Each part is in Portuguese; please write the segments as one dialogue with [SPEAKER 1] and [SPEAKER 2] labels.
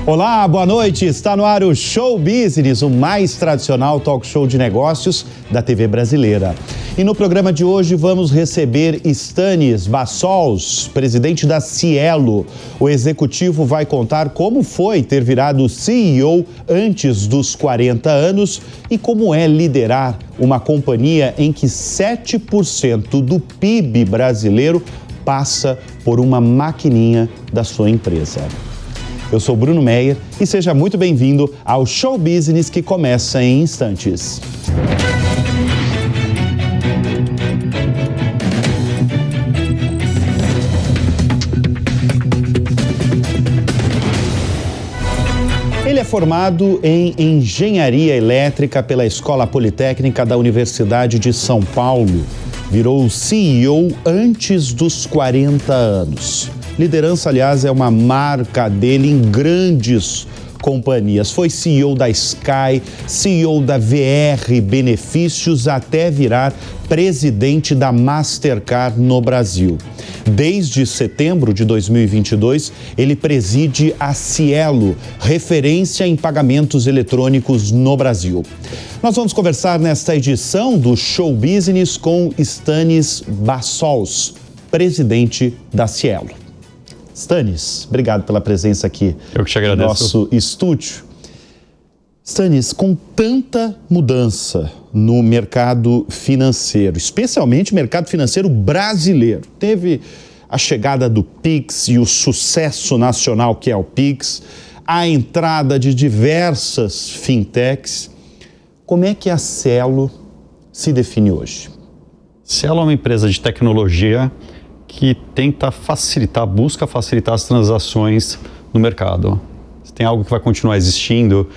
[SPEAKER 1] Olá, boa noite. Está no ar o Show Business, o mais tradicional talk show de negócios da TV brasileira. E no programa de hoje vamos receber Stannis Bassols, presidente da Cielo. O executivo vai contar como foi ter virado CEO antes dos 40 anos e como é liderar uma companhia em que 7% do PIB brasileiro passa por uma maquininha da sua empresa. Eu sou Bruno Meyer e seja muito bem-vindo ao Show Business que começa em instantes. Ele é formado em Engenharia Elétrica pela Escola Politécnica da Universidade de São Paulo. Virou CEO antes dos 40 anos. Liderança, aliás, é uma marca dele em grandes companhias. Foi CEO da Sky, CEO da VR Benefícios, até virar presidente da Mastercard no Brasil. Desde setembro de 2022, ele preside a Cielo, referência em pagamentos eletrônicos no Brasil. Nós vamos conversar nesta edição do Show Business com Stannis Bassols, presidente da Cielo. Stannis, obrigado pela presença aqui.
[SPEAKER 2] Eu que te agradeço.
[SPEAKER 1] No nosso estúdio. Stannis, com tanta mudança no mercado financeiro, especialmente o mercado financeiro brasileiro, teve a chegada do Pix e o sucesso nacional que é o Pix, a entrada de diversas fintechs. Como é que a Cielo se define hoje?
[SPEAKER 2] Cielo é uma empresa de tecnologia que tenta busca facilitar as transações no mercado. Se tem algo que vai continuar existindo,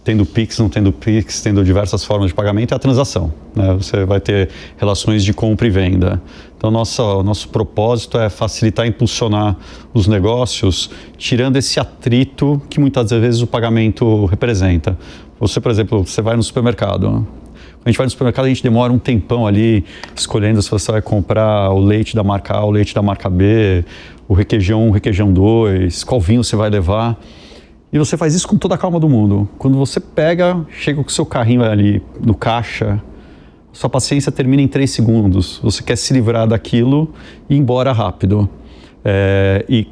[SPEAKER 2] tendo Pix, não tendo Pix, tendo diversas formas de pagamento, é a transação, né? Você vai ter relações de compra e venda. Então, nosso propósito é facilitar e impulsionar os negócios, tirando esse atrito que muitas vezes o pagamento representa. Você, por exemplo, você vai no supermercado. Quando a gente vai no supermercado, a gente demora um tempão ali escolhendo se você vai comprar o leite da marca A, o leite da marca B, o requeijão 1, o requeijão 2, qual vinho você vai levar. E você faz isso com toda a calma do mundo. Quando você chega com o seu carrinho ali no caixa, sua paciência termina em 3 segundos. Você quer se livrar daquilo e ir embora rápido. E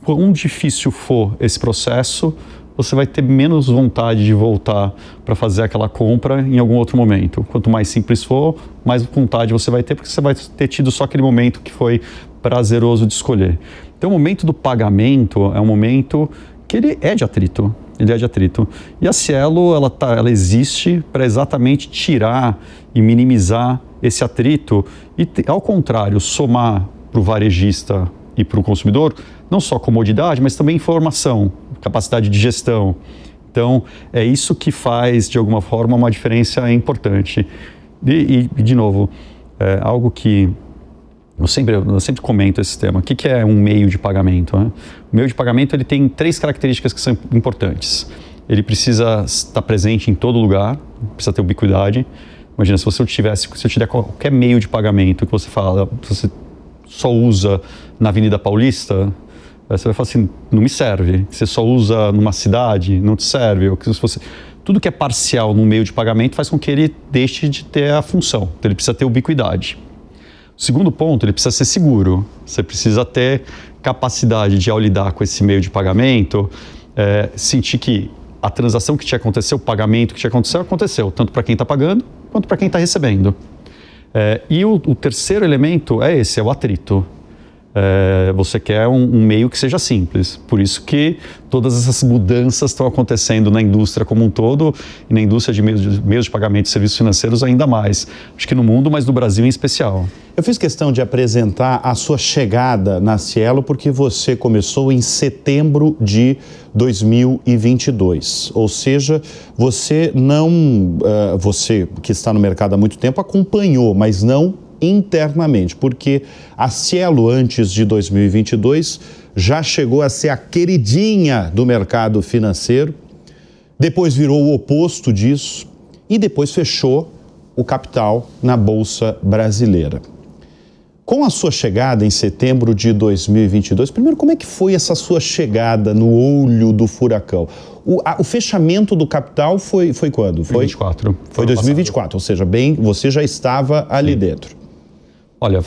[SPEAKER 2] quão difícil for esse processo, você vai ter menos vontade de voltar para fazer aquela compra em algum outro momento. Quanto mais simples for, mais vontade você vai ter, porque você vai ter tido só aquele momento que foi prazeroso de escolher. Então, o momento do pagamento é um momento que ele é de atrito. E a Cielo, ela existe para exatamente tirar e minimizar esse atrito e, ao contrário, somar para o varejista e para o consumidor não só comodidade, mas também informação, capacidade de gestão. Então, é isso que faz, de alguma forma, uma diferença importante. E de novo, algo que eu sempre comento esse tema. O que é um meio de pagamento, né? O meio de pagamento ele tem 3 características que são importantes. Ele precisa estar presente em todo lugar, precisa ter ubiquidade. Imagina, se eu te der qualquer meio de pagamento que você fala, você só usa na Avenida Paulista, você vai falar assim, não me serve. Você só usa numa cidade, não te serve. Tudo que é parcial no meio de pagamento faz com que ele deixe de ter a função. Então, ele precisa ter ubiquidade. O segundo ponto, ele precisa ser seguro. Você precisa ter capacidade de, ao lidar com esse meio de pagamento, sentir que a transação que te aconteceu, o pagamento que te aconteceu, tanto para quem está pagando quanto para quem está recebendo. E o terceiro elemento é o atrito. Você quer um meio que seja simples. Por isso que todas essas mudanças estão acontecendo na indústria como um todo e na indústria de meios de pagamento e serviços financeiros ainda mais. Acho que no mundo, mas no Brasil em especial.
[SPEAKER 1] Eu fiz questão de apresentar a sua chegada na Cielo porque você começou em setembro de 2022. Ou seja, você que está no mercado há muito tempo acompanhou, mas não internamente, porque a Cielo antes de 2022 já chegou a ser a queridinha do mercado financeiro, depois virou o oposto disso e depois fechou o capital na Bolsa Brasileira. Com a sua chegada em setembro de 2022, primeiro, como é que foi essa sua chegada no olho do furacão? O fechamento do capital foi quando? Foi
[SPEAKER 2] 2024.
[SPEAKER 1] Foi 2024, ou seja, você já estava ali dentro.
[SPEAKER 2] Olha,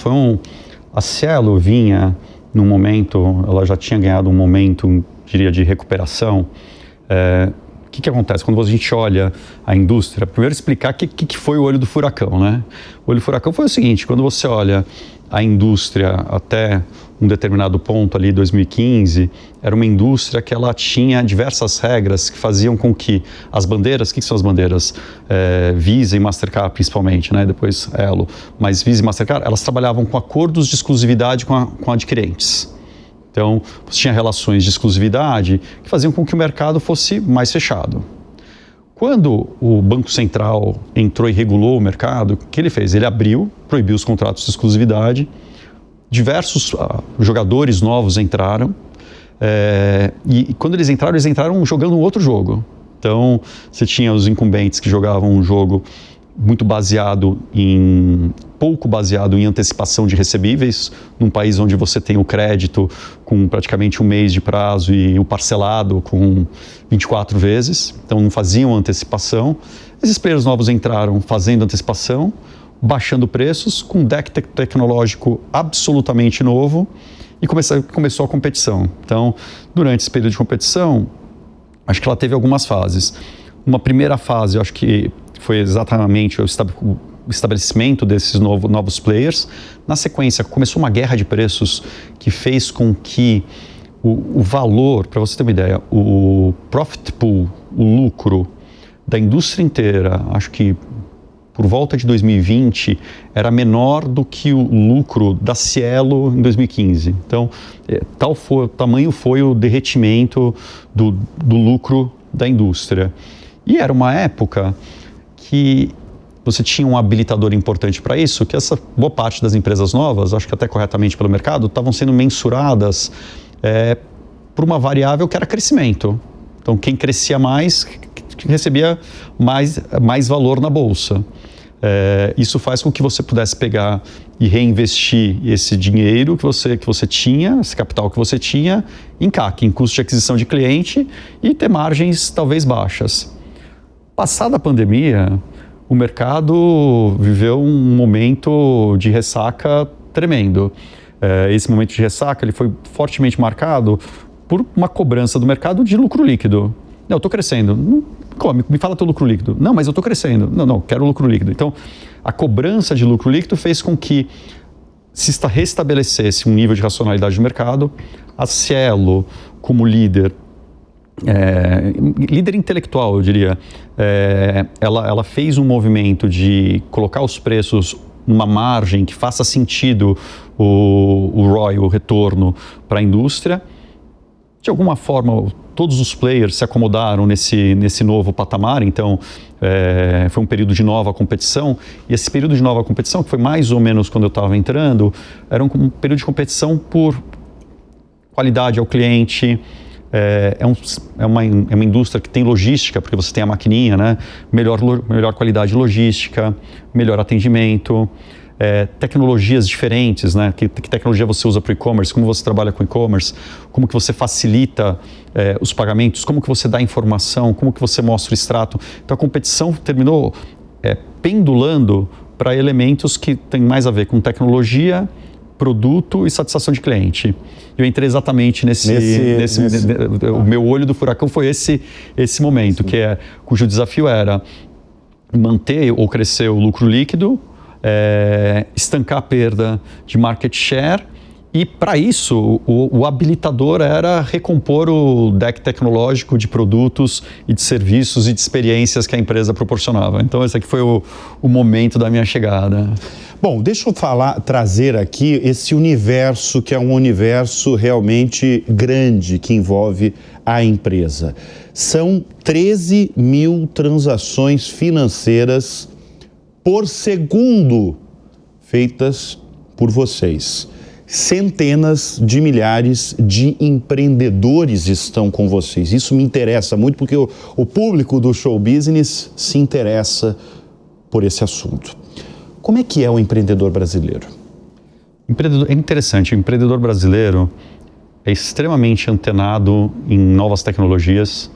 [SPEAKER 2] a Cielo vinha num momento, ela já tinha ganhado um momento, diria, de recuperação. O que acontece? Quando a gente olha a indústria, primeiro explicar o que foi o olho do furacão, né? O olho do furacão foi o seguinte, quando você olha a indústria até um determinado ponto ali, 2015, era uma indústria que ela tinha diversas regras que faziam com que as bandeiras, o que são as bandeiras? Visa e Mastercard principalmente, né? Depois Elo, mas Visa e Mastercard, elas trabalhavam com acordos de exclusividade com adquirentes. Então, você tinha relações de exclusividade que faziam com que o mercado fosse mais fechado. Quando o Banco Central entrou e regulou o mercado, o que ele fez? Ele abriu, proibiu os contratos de exclusividade, diversos jogadores novos entraram, e quando eles entraram jogando um outro jogo. Então, você tinha os incumbentes que jogavam um jogo muito pouco baseado em antecipação de recebíveis, num país onde você tem o crédito com praticamente um mês de prazo e o parcelado com 24 vezes, então não faziam antecipação. Esses players novos entraram fazendo antecipação, baixando preços, com um deck tecnológico absolutamente novo, e começou a competição. Então, durante esse período de competição, acho que ela teve algumas fases. Uma primeira fase, eu acho que foi exatamente o estabelecimento desses novos players. Na sequência, começou uma guerra de preços que fez com que o valor, para você ter uma ideia, o profit pool, o lucro da indústria inteira, acho que por volta de 2020, era menor do que o lucro da Cielo em 2015. Então, tamanho foi o derretimento do lucro da indústria. E era uma época que você tinha um habilitador importante para isso, que essa boa parte das empresas novas, acho que até corretamente pelo mercado, estavam sendo mensuradas por uma variável que era crescimento. Então, quem crescia mais, recebia mais valor na bolsa. Isso faz com que você pudesse pegar e reinvestir esse dinheiro que você tinha, esse capital que você tinha, em CAC, em custo de aquisição de cliente, e ter margens talvez baixas. Passada a pandemia, o mercado viveu um momento de ressaca tremendo. Esse momento de ressaca ele foi fortemente marcado por uma cobrança do mercado de lucro líquido. Não, eu estou crescendo. Me fala teu lucro líquido. Não, mas eu estou crescendo. Não, quero lucro líquido. Então, a cobrança de lucro líquido fez com que se restabelecesse um nível de racionalidade do mercado. A Cielo, como líder intelectual, eu diria, ela fez um movimento de colocar os preços numa margem que faça sentido o ROI, o retorno para a indústria. De alguma forma, todos os players se acomodaram nesse novo patamar, então foi um período de nova competição, e esse período de nova competição, que foi mais ou menos quando eu estava entrando, era um período de competição por qualidade ao cliente. É uma indústria que tem logística, porque você tem a maquininha, né? Melhor qualidade logística, melhor atendimento, tecnologias diferentes, né? Que tecnologia você usa para o e-commerce, como você trabalha com e-commerce, como que você facilita os pagamentos, como que você dá informação, como que você mostra o extrato. Então a competição terminou pendulando para elementos que têm mais a ver com tecnologia, produto e satisfação de cliente. Eu entrei exatamente nesse... O meu olho do furacão foi esse momento, cujo desafio era manter ou crescer o lucro líquido, estancar a perda de market share, e para isso o habilitador era recompor o deck tecnológico de produtos e de serviços e de experiências que a empresa proporcionava. Então esse aqui foi o momento da minha chegada.
[SPEAKER 1] Bom, deixa eu trazer aqui esse universo, que é um universo realmente grande, que envolve a empresa. São 13 mil transações financeiras por segundo feitas por vocês. Centenas de milhares de empreendedores estão com vocês. Isso me interessa muito, porque o público do show business se interessa por esse assunto. Como é que é o empreendedor brasileiro?
[SPEAKER 2] É interessante, o empreendedor brasileiro é extremamente antenado em novas tecnologias.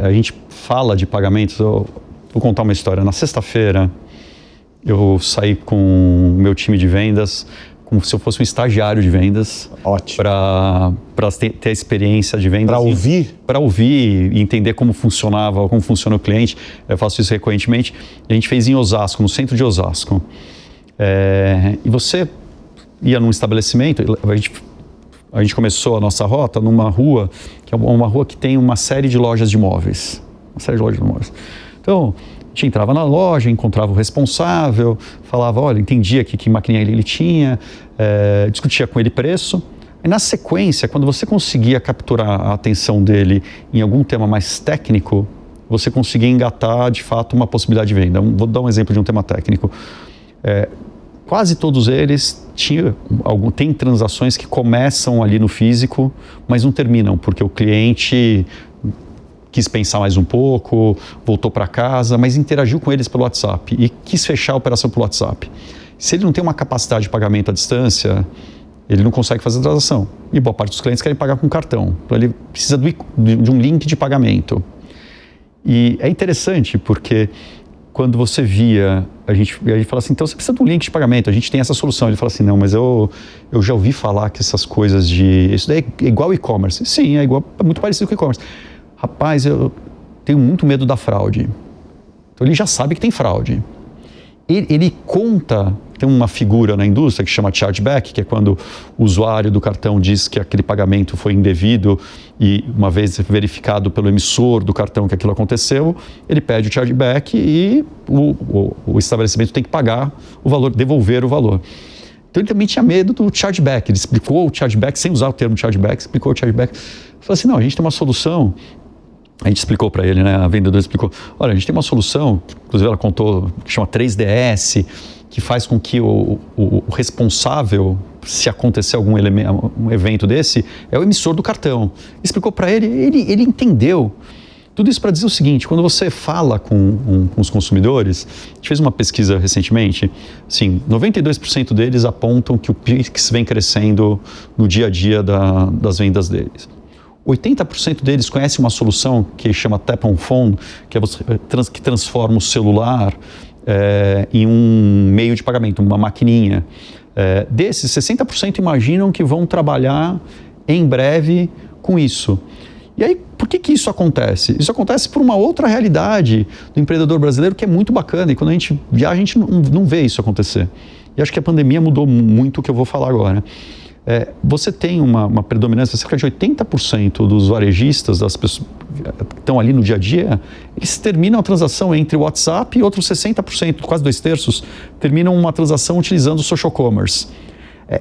[SPEAKER 2] A gente fala de pagamentos, eu vou contar uma história. Na sexta-feira, eu saí com o meu time de vendas, como se eu fosse um estagiário de vendas.
[SPEAKER 1] Ótimo.
[SPEAKER 2] Para ter a experiência de vendas.
[SPEAKER 1] Para ouvir?
[SPEAKER 2] Para ouvir e entender como funcionava, como funciona o cliente. Eu faço isso recorrentemente. A gente fez em Osasco, no centro de Osasco. E você ia num estabelecimento, a gente começou a nossa rota numa rua, que é uma rua que tem uma série de lojas de imóveis. Então, a gente entrava na loja, encontrava o responsável, falava, olha, entendia que maquininha ele tinha, discutia com ele preço. E na sequência, quando você conseguia capturar a atenção dele em algum tema mais técnico, você conseguia engatar, de fato, uma possibilidade de venda. Vou dar um exemplo de um tema técnico. Quase todos eles têm transações que começam ali no físico, mas não terminam, porque o cliente quis pensar mais um pouco, voltou para casa, mas interagiu com eles pelo WhatsApp e quis fechar a operação pelo WhatsApp. Se ele não tem uma capacidade de pagamento à distância, ele não consegue fazer a transação. E boa parte dos clientes querem pagar com cartão. Então ele precisa de um link de pagamento. E é interessante porque quando você via, a gente fala assim, então você precisa de um link de pagamento, a gente tem essa solução. Ele fala assim, não, mas eu já ouvi falar que essas coisas isso daí é igual e-commerce. Sim, é muito parecido com e-commerce. Rapaz, eu tenho muito medo da fraude. Então ele já sabe que tem fraude. Ele conta, tem uma figura na indústria que chama chargeback, que é quando o usuário do cartão diz que aquele pagamento foi indevido e uma vez verificado pelo emissor do cartão que aquilo aconteceu, ele pede o chargeback e o estabelecimento tem que pagar o valor, devolver o valor. Então ele também tinha medo do chargeback, ele explicou o chargeback, sem usar o termo chargeback, explicou o chargeback. Falou assim, não, a gente tem uma solução. A gente explicou para ele, né? A vendedora explicou, olha, a gente tem uma solução, inclusive ela contou, que chama 3DS, que faz com que o responsável, se acontecer um evento desse, é o emissor do cartão. Explicou para ele entendeu. Tudo isso para dizer o seguinte, quando você fala com os consumidores, a gente fez uma pesquisa recentemente, assim, 92% deles apontam que o Pix vem crescendo no dia a dia das vendas deles. 80% deles conhecem uma solução que chama Tap on Phone, que transforma o celular em um meio de pagamento, uma maquininha. Desses, 60% imaginam que vão trabalhar em breve com isso. E aí, por que isso acontece? Isso acontece por uma outra realidade do empreendedor brasileiro que é muito bacana. E quando a gente viaja, a gente não vê isso acontecer. E acho que a pandemia mudou muito o que eu vou falar agora. Você tem uma predominância, cerca de 80% dos varejistas, das pessoas que estão ali no dia a dia, eles terminam a transação entre o WhatsApp e outros 60%, quase 2/3, terminam uma transação utilizando o social commerce.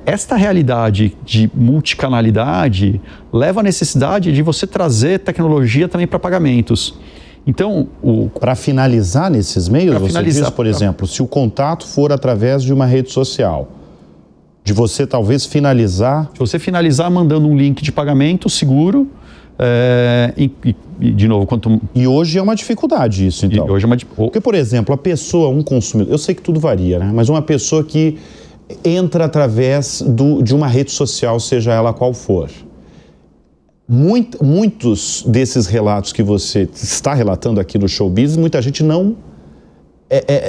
[SPEAKER 2] Esta realidade de multicanalidade leva à necessidade de você trazer tecnologia também para pagamentos. Então,
[SPEAKER 1] para finalizar nesses meios, você diz, por exemplo, se o contato for através de uma rede social, de você talvez finalizar...
[SPEAKER 2] Se você finalizar mandando um link de pagamento seguro, de novo,
[SPEAKER 1] E hoje é uma dificuldade isso, então.
[SPEAKER 2] Hoje é
[SPEAKER 1] Porque, por exemplo, a pessoa, um consumidor, eu sei que tudo varia, né? Mas uma pessoa que entra através de uma rede social, seja ela qual for. Muitos desses relatos que você está relatando aqui no Showbiz, muita gente não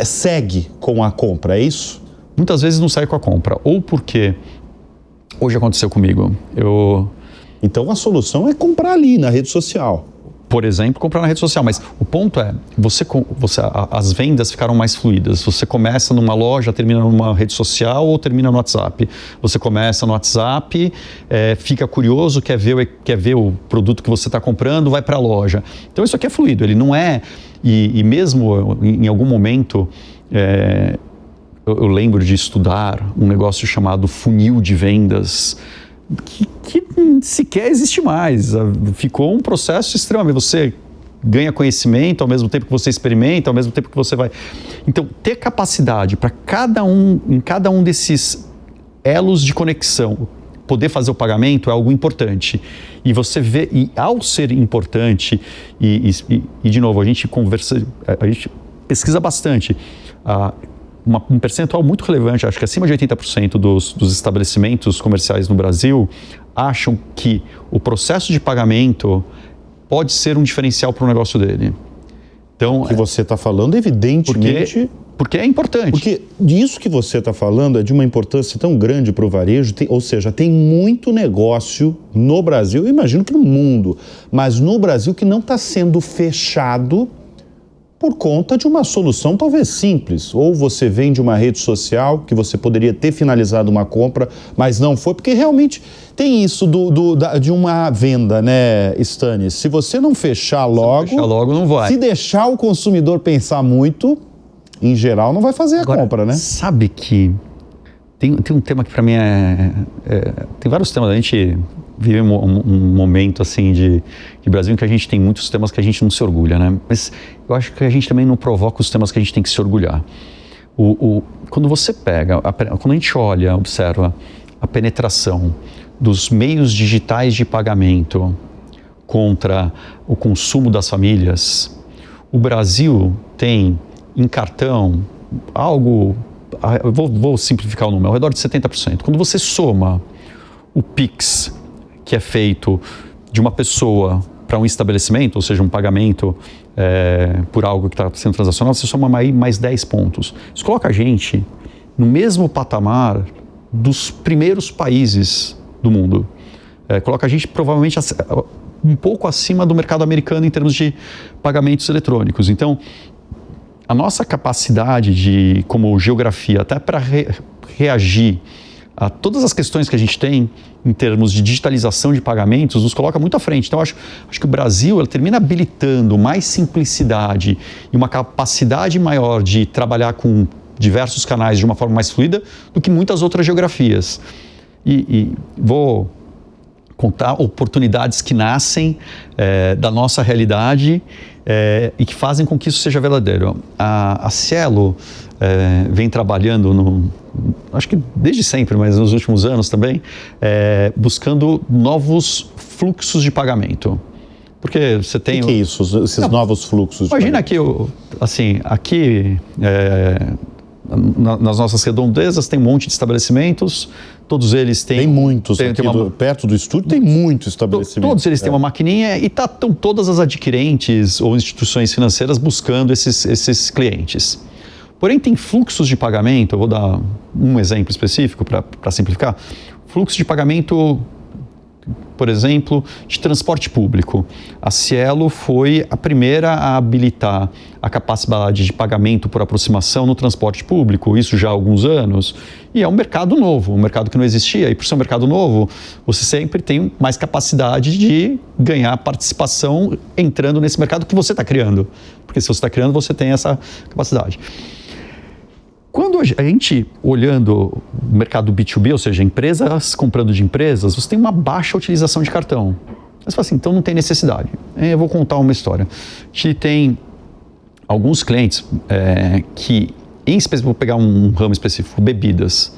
[SPEAKER 1] segue com a compra, é isso?
[SPEAKER 2] Muitas vezes não sai com a compra, ou porque hoje aconteceu comigo.
[SPEAKER 1] Então a solução é comprar ali na rede social.
[SPEAKER 2] Por exemplo, comprar na rede social, mas o ponto é, as vendas ficaram mais fluidas. Você começa numa loja, termina numa rede social ou termina no WhatsApp. Você começa no WhatsApp, fica curioso, quer ver o produto que você está comprando, vai para a loja. Então isso aqui é fluido, ele não é... E mesmo em algum momento... Eu lembro de estudar um negócio chamado funil de vendas, que sequer existe mais. Ficou um processo extremamente... Você ganha conhecimento ao mesmo tempo que você experimenta, ao mesmo tempo que você vai... Então, ter capacidade para em cada um desses elos de conexão, poder fazer o pagamento é algo importante. E você vê, e ao ser importante, e de novo, a gente pesquisa bastante. um percentual muito relevante, acho que acima de 80% dos estabelecimentos comerciais no Brasil acham que o processo de pagamento pode ser um diferencial para o negócio dele. Então,
[SPEAKER 1] o que você está falando, evidentemente...
[SPEAKER 2] Porque é importante.
[SPEAKER 1] Porque isso que você está falando é de uma importância tão grande para o varejo, ou seja, tem muito negócio no Brasil, eu imagino que no mundo, mas no Brasil que não está sendo fechado por conta de uma solução talvez simples. Ou você vende uma rede social que você poderia ter finalizado uma compra, mas não foi, porque realmente tem isso de uma venda, né, Stannis? Se você não fechar logo,
[SPEAKER 2] não vai.
[SPEAKER 1] Se deixar o consumidor pensar muito, em geral, não vai fazer a compra, né?
[SPEAKER 2] Sabe que tem um tema que para mim tem vários temas, a gente vive um momento assim de Brasil em que a gente tem muitos temas que a gente não se orgulha, né? Mas eu acho que a gente também não provoca os temas que a gente tem que se orgulhar. Quando você quando a gente olha, observa a penetração dos meios digitais de pagamento contra o consumo das famílias, o Brasil tem em cartão algo, eu vou simplificar o número, ao redor de 70%. Quando você soma o Pix, que é feito de uma pessoa para um estabelecimento, ou seja, um pagamento por algo que está sendo transacionado, você soma aí mais 10 pontos. Isso coloca a gente no mesmo patamar dos primeiros países do mundo. Coloca a gente provavelmente um pouco acima do mercado americano em termos de pagamentos eletrônicos. Então, a nossa capacidade como geografia, até para reagir a todas as questões que a gente tem em termos de digitalização de pagamentos, nos coloca muito à frente. Então, acho que o Brasil termina habilitando mais simplicidade e uma capacidade maior de trabalhar com diversos canais de uma forma mais fluida do que muitas outras geografias. E vou contar oportunidades que nascem da nossa realidade e que fazem com que isso seja verdadeiro. A Cielo vem trabalhando, acho que desde sempre, mas nos últimos anos também, buscando novos fluxos de pagamento. Porque você tem...
[SPEAKER 1] O que é isso, esses novos fluxos de
[SPEAKER 2] pagamento?
[SPEAKER 1] Imagina
[SPEAKER 2] aqui nas nossas redondezas tem um monte de estabelecimentos, todos eles têm...
[SPEAKER 1] Tem muitos, perto do estúdio tem muito estabelecimento.
[SPEAKER 2] Todos eles têm uma maquininha e estão todas as adquirentes ou instituições financeiras buscando esses clientes. Porém, tem fluxos de pagamento, eu vou dar um exemplo específico para simplificar. Fluxo de pagamento, por exemplo, de transporte público. A Cielo foi a primeira a habilitar a capacidade de pagamento por aproximação no transporte público, isso já há alguns anos, e é um mercado novo, um mercado que não existia, e por ser um mercado novo, você sempre tem mais capacidade de ganhar participação entrando nesse mercado que você está criando, porque se você está criando, você tem essa capacidade. Quando a gente, olhando o mercado B2B, ou seja, empresas comprando de empresas, você tem uma baixa utilização de cartão. Você fala assim, então não tem necessidade. Eu vou contar uma história. A gente tem alguns clientes que, em específico, vou pegar um ramo específico, bebidas.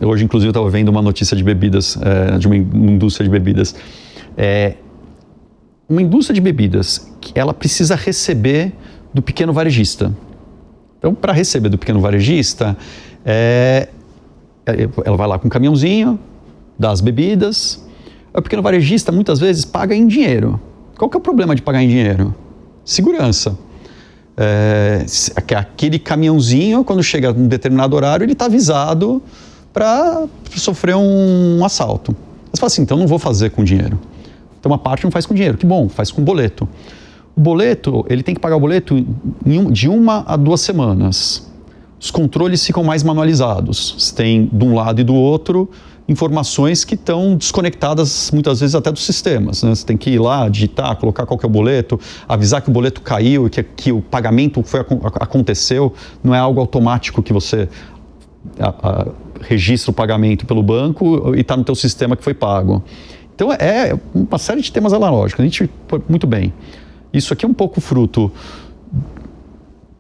[SPEAKER 2] Hoje, inclusive, eu estava vendo uma notícia de bebidas, de uma indústria de bebidas. Uma indústria de bebidas, ela precisa receber do pequeno varejista. Então, para receber do pequeno varejista, ela vai lá com um caminhãozinho, dá as bebidas. O pequeno varejista, muitas vezes, paga em dinheiro. Qual que é o problema de pagar em dinheiro? Segurança. Aquele caminhãozinho, quando chega a um determinado horário, ele está avisado para sofrer um assalto. Você fala assim, então não vou fazer com dinheiro. Então, uma parte não faz com dinheiro. Que bom, faz com boleto. O boleto, ele tem que pagar o boleto de 1 a 2 semanas. Os controles ficam mais manualizados. Você tem, de um lado e do outro, informações que estão desconectadas, muitas vezes, até dos sistemas, né? Você tem que ir lá, digitar, colocar qual que é o boleto, avisar que o boleto caiu, que o pagamento aconteceu. Não é algo automático que você registra o pagamento pelo banco e está no teu sistema que foi pago. Então, é uma série de temas analógicos. A gente, muito bem. Isso aqui é um pouco fruto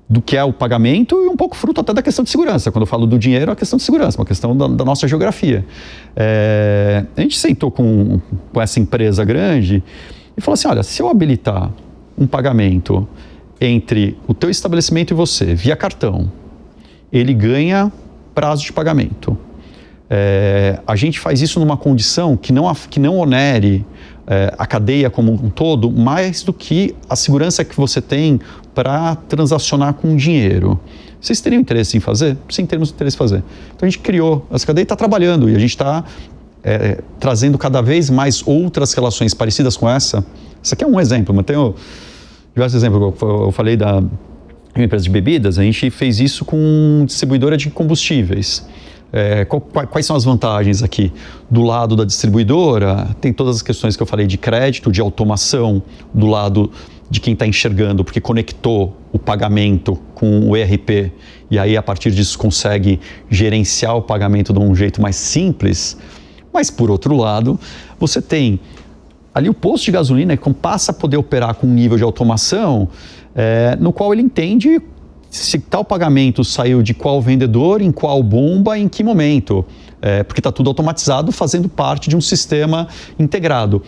[SPEAKER 2] do que é o pagamento e um pouco fruto até da questão de segurança. Quando eu falo do dinheiro, é a questão de segurança, uma questão da nossa geografia. A gente sentou com essa empresa grande e falou assim, olha, se eu habilitar um pagamento entre o teu estabelecimento e você, via cartão, ele ganha prazo de pagamento. A gente faz isso numa condição que não onere a cadeia como um todo, mais do que a segurança que você tem para transacionar com dinheiro. Vocês teriam interesse em fazer? Sim, temos interesse em fazer. Então a gente criou essa cadeia e está trabalhando, e a gente está trazendo cada vez mais outras relações parecidas com essa. Isso aqui é um exemplo, mas tenho diversos exemplos. Eu falei da empresa de bebidas, a gente fez isso com distribuidora de combustíveis. Quais são as vantagens aqui? Do lado da distribuidora, tem todas as questões que eu falei de crédito, de automação, do lado de quem está enxergando, porque conectou o pagamento com o ERP, e aí a partir disso consegue gerenciar o pagamento de um jeito mais simples. Mas, por outro lado, você tem ali o posto de gasolina que passa a poder operar com um nível de automação no qual ele entende se tal pagamento saiu de qual vendedor, em qual bomba, em que momento. Porque está tudo automatizado, fazendo parte de um sistema integrado.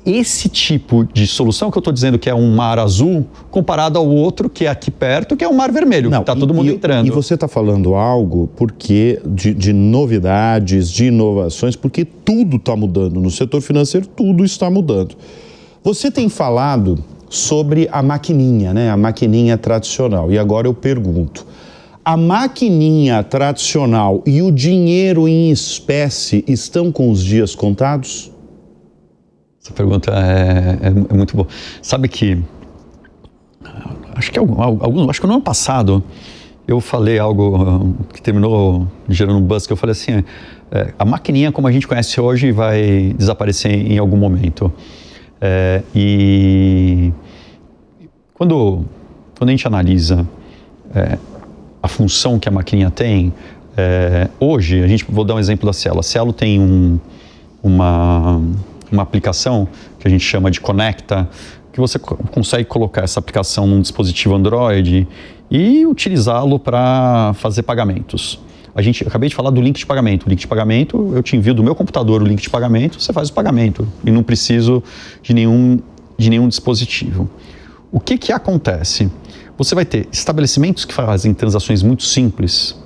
[SPEAKER 2] Esse tipo de solução que eu estou dizendo que é um mar azul, comparado ao outro que é aqui perto, que é um mar vermelho, que está todo mundo entrando.
[SPEAKER 1] E você está falando algo porque de novidades, de inovações, porque tudo está mudando. No setor financeiro, tudo está mudando. Você tem falado sobre a maquininha, né? A maquininha tradicional. E agora eu pergunto, a maquininha tradicional e o dinheiro em espécie estão com os dias contados?
[SPEAKER 2] Essa pergunta é muito boa. Sabe que, acho que no ano passado eu falei algo que terminou gerando um buzz, que eu falei assim, a maquininha como a gente conhece hoje vai desaparecer em algum momento. E quando a gente analisa a função que a maquininha tem, hoje, vou dar um exemplo da Cielo. A Cielo tem uma aplicação que a gente chama de Conecta, que você consegue colocar essa aplicação num dispositivo Android e utilizá-lo para fazer pagamentos. Eu acabei de falar do link de pagamento. O link de pagamento, eu te envio do meu computador o link de pagamento, você faz o pagamento e não preciso de nenhum dispositivo. O que acontece? Você vai ter estabelecimentos que fazem transações muito simples.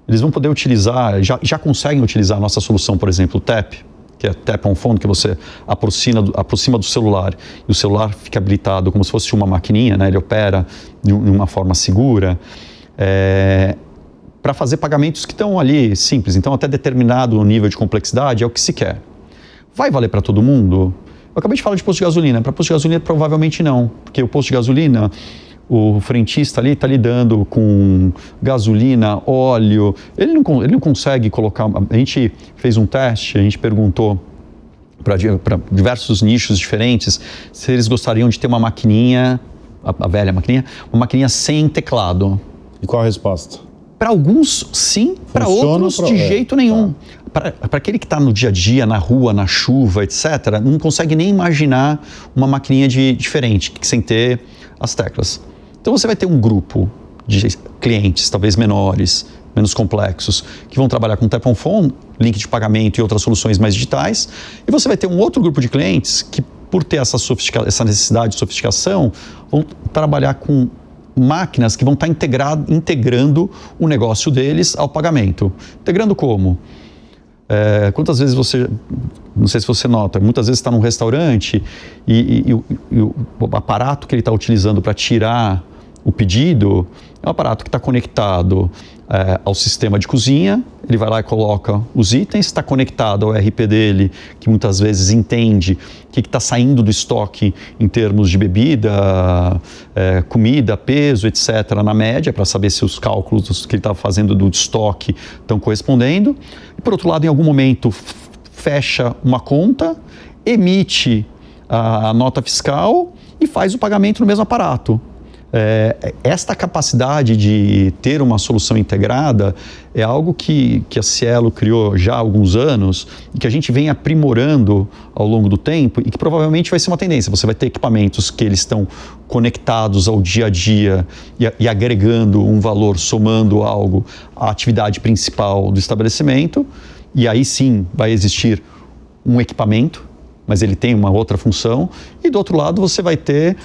[SPEAKER 2] Eles vão poder utilizar, já conseguem utilizar a nossa solução, por exemplo, o TAP, que é Tap on Phone, que você aproxima do celular e o celular fica habilitado como se fosse uma maquininha, né? Ele opera de uma forma segura, para fazer pagamentos que estão ali simples. Então, até determinado nível de complexidade é o que se quer. Vai valer para todo mundo? Eu acabei de falar de posto de gasolina. Para posto de gasolina, provavelmente não, porque o posto de gasolina, o frentista ali está lidando com gasolina, óleo, ele não consegue colocar. A gente fez um teste, a gente perguntou para diversos nichos diferentes se eles gostariam de ter uma maquininha, a velha maquininha, uma maquininha sem teclado.
[SPEAKER 1] E qual a resposta?
[SPEAKER 2] Para alguns, sim, para outros, de jeito nenhum. Para aquele que está no dia a dia, na rua, na chuva, etc., não consegue nem imaginar uma maquininha diferente, sem ter as teclas. Então você vai ter um grupo de clientes, talvez menores, menos complexos, que vão trabalhar com Tap on Phone, link de pagamento e outras soluções mais digitais, e você vai ter um outro grupo de clientes que, por ter essa necessidade de sofisticação, vão trabalhar com máquinas que vão estar integrando o negócio deles ao pagamento. Integrando como? Quantas vezes não sei se você nota, muitas vezes está num restaurante e o aparato que ele está utilizando para tirar o pedido é um aparato que está conectado ao sistema de cozinha, ele vai lá e coloca os itens, está conectado ao ERP dele, que muitas vezes entende o que está saindo do estoque em termos de bebida, comida, peso, etc., na média, para saber se os cálculos que ele está fazendo do estoque estão correspondendo. E, por outro lado, em algum momento, fecha uma conta, emite a nota fiscal e faz o pagamento no mesmo aparato. Esta capacidade de ter uma solução integrada é algo que a Cielo criou já há alguns anos e que a gente vem aprimorando ao longo do tempo e que provavelmente vai ser uma tendência. Você vai ter equipamentos que eles estão conectados ao dia a dia e agregando um valor, somando algo à atividade principal do estabelecimento, e aí sim vai existir um equipamento mas ele tem uma outra função. E do outro lado você vai ter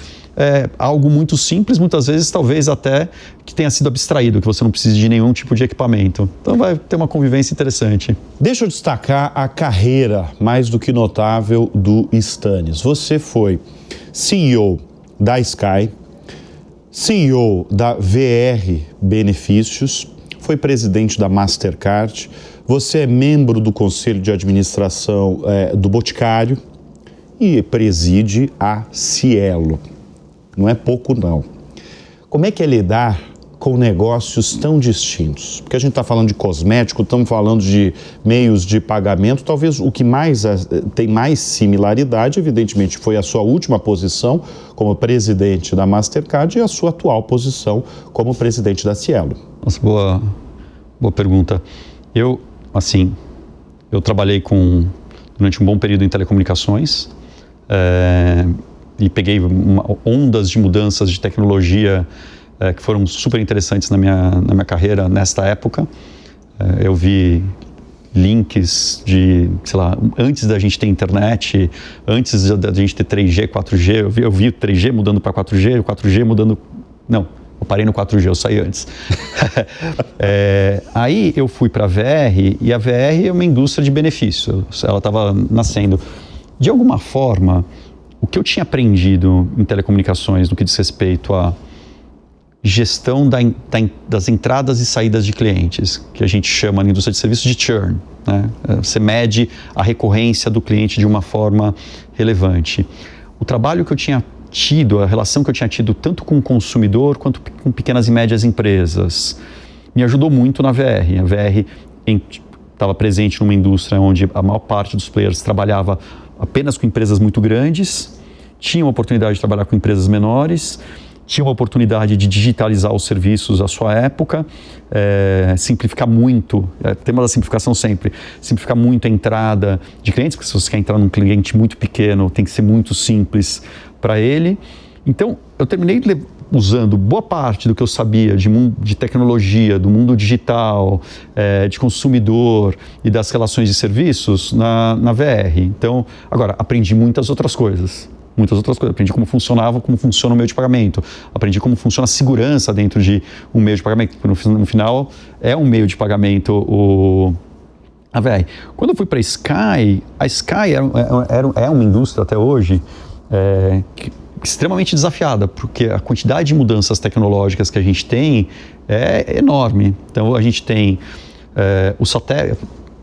[SPEAKER 2] algo muito simples, muitas vezes talvez até que tenha sido abstraído, que você não precise de nenhum tipo de equipamento. Então vai ter uma convivência interessante.
[SPEAKER 1] Deixa eu destacar a carreira mais do que notável do Stannis. Você foi CEO da Sky, CEO da VR Benefícios, foi presidente da Mastercard, você é membro do Conselho de Administração do Boticário e preside a Cielo. Não é pouco, não. Como é que é lidar com negócios tão distintos? Porque a gente está falando de cosmético, estamos falando de meios de pagamento, talvez o que tem mais similaridade, evidentemente, foi a sua última posição como presidente da Mastercard e a sua atual posição como presidente da Cielo.
[SPEAKER 2] Nossa, boa pergunta. Eu trabalhei durante um bom período em telecomunicações, e peguei ondas de mudanças de tecnologia que foram super interessantes na minha carreira nesta época. Eu vi links de, sei lá, antes da gente ter internet, antes da gente ter 3G, 4G, eu vi o 3G mudando para 4G, o 4G mudando... Não, eu parei no 4G, eu saí antes. Aí eu fui para a VR, e a VR é uma indústria de benefício, ela estava nascendo. De alguma forma, o que eu tinha aprendido em telecomunicações no que diz respeito à gestão das entradas e saídas de clientes, que a gente chama na indústria de serviços de churn, né? Você mede a recorrência do cliente de uma forma relevante. O trabalho que eu tinha tido, a relação que eu tinha tido tanto com o consumidor quanto com pequenas e médias empresas, me ajudou muito na VR. A VR estava presente numa indústria onde a maior parte dos players trabalhava apenas com empresas muito grandes, tinha uma oportunidade de trabalhar com empresas menores, tinha uma oportunidade de digitalizar os serviços à sua época, simplificar muito, tema da simplificação sempre, simplificar muito a entrada de clientes, porque se você quer entrar num cliente muito pequeno, tem que ser muito simples para ele. Então, eu terminei usando boa parte do que eu sabia de tecnologia, do mundo digital, de consumidor e das relações de serviços na VR. Então, agora, aprendi muitas outras coisas. Aprendi como funciona o meio de pagamento. Aprendi como funciona a segurança dentro de um meio de pagamento. No final, é um meio de pagamento a VR. Quando eu fui para a Sky é uma indústria até hoje extremamente desafiada, porque a quantidade de mudanças tecnológicas que a gente tem é enorme. Então, a gente tem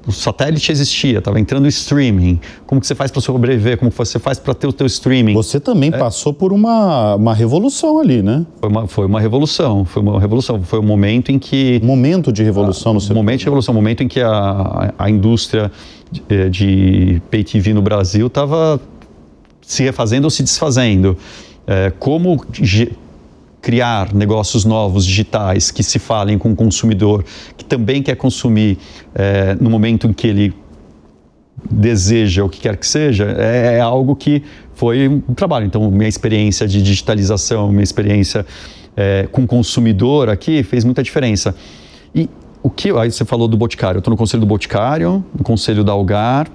[SPEAKER 2] o satélite existia, estava entrando o streaming. Como que você faz para sobreviver? Como você faz para ter o teu streaming?
[SPEAKER 1] Você também passou por uma revolução ali, né?
[SPEAKER 2] Foi uma revolução. Foi um momento em que...
[SPEAKER 1] Momento de revolução no seu...
[SPEAKER 2] Momento de revolução. Momento em que a indústria de Pay TV no Brasil estava se refazendo ou se desfazendo. Como criar negócios novos, digitais, que se falem com o consumidor, que também quer consumir no momento em que ele deseja o que quer que seja, é algo que foi um trabalho. Então, minha experiência de digitalização, minha experiência com o consumidor aqui fez muita diferença. E aí você falou do Boticário. Eu estou no Conselho do Boticário, no Conselho da Algar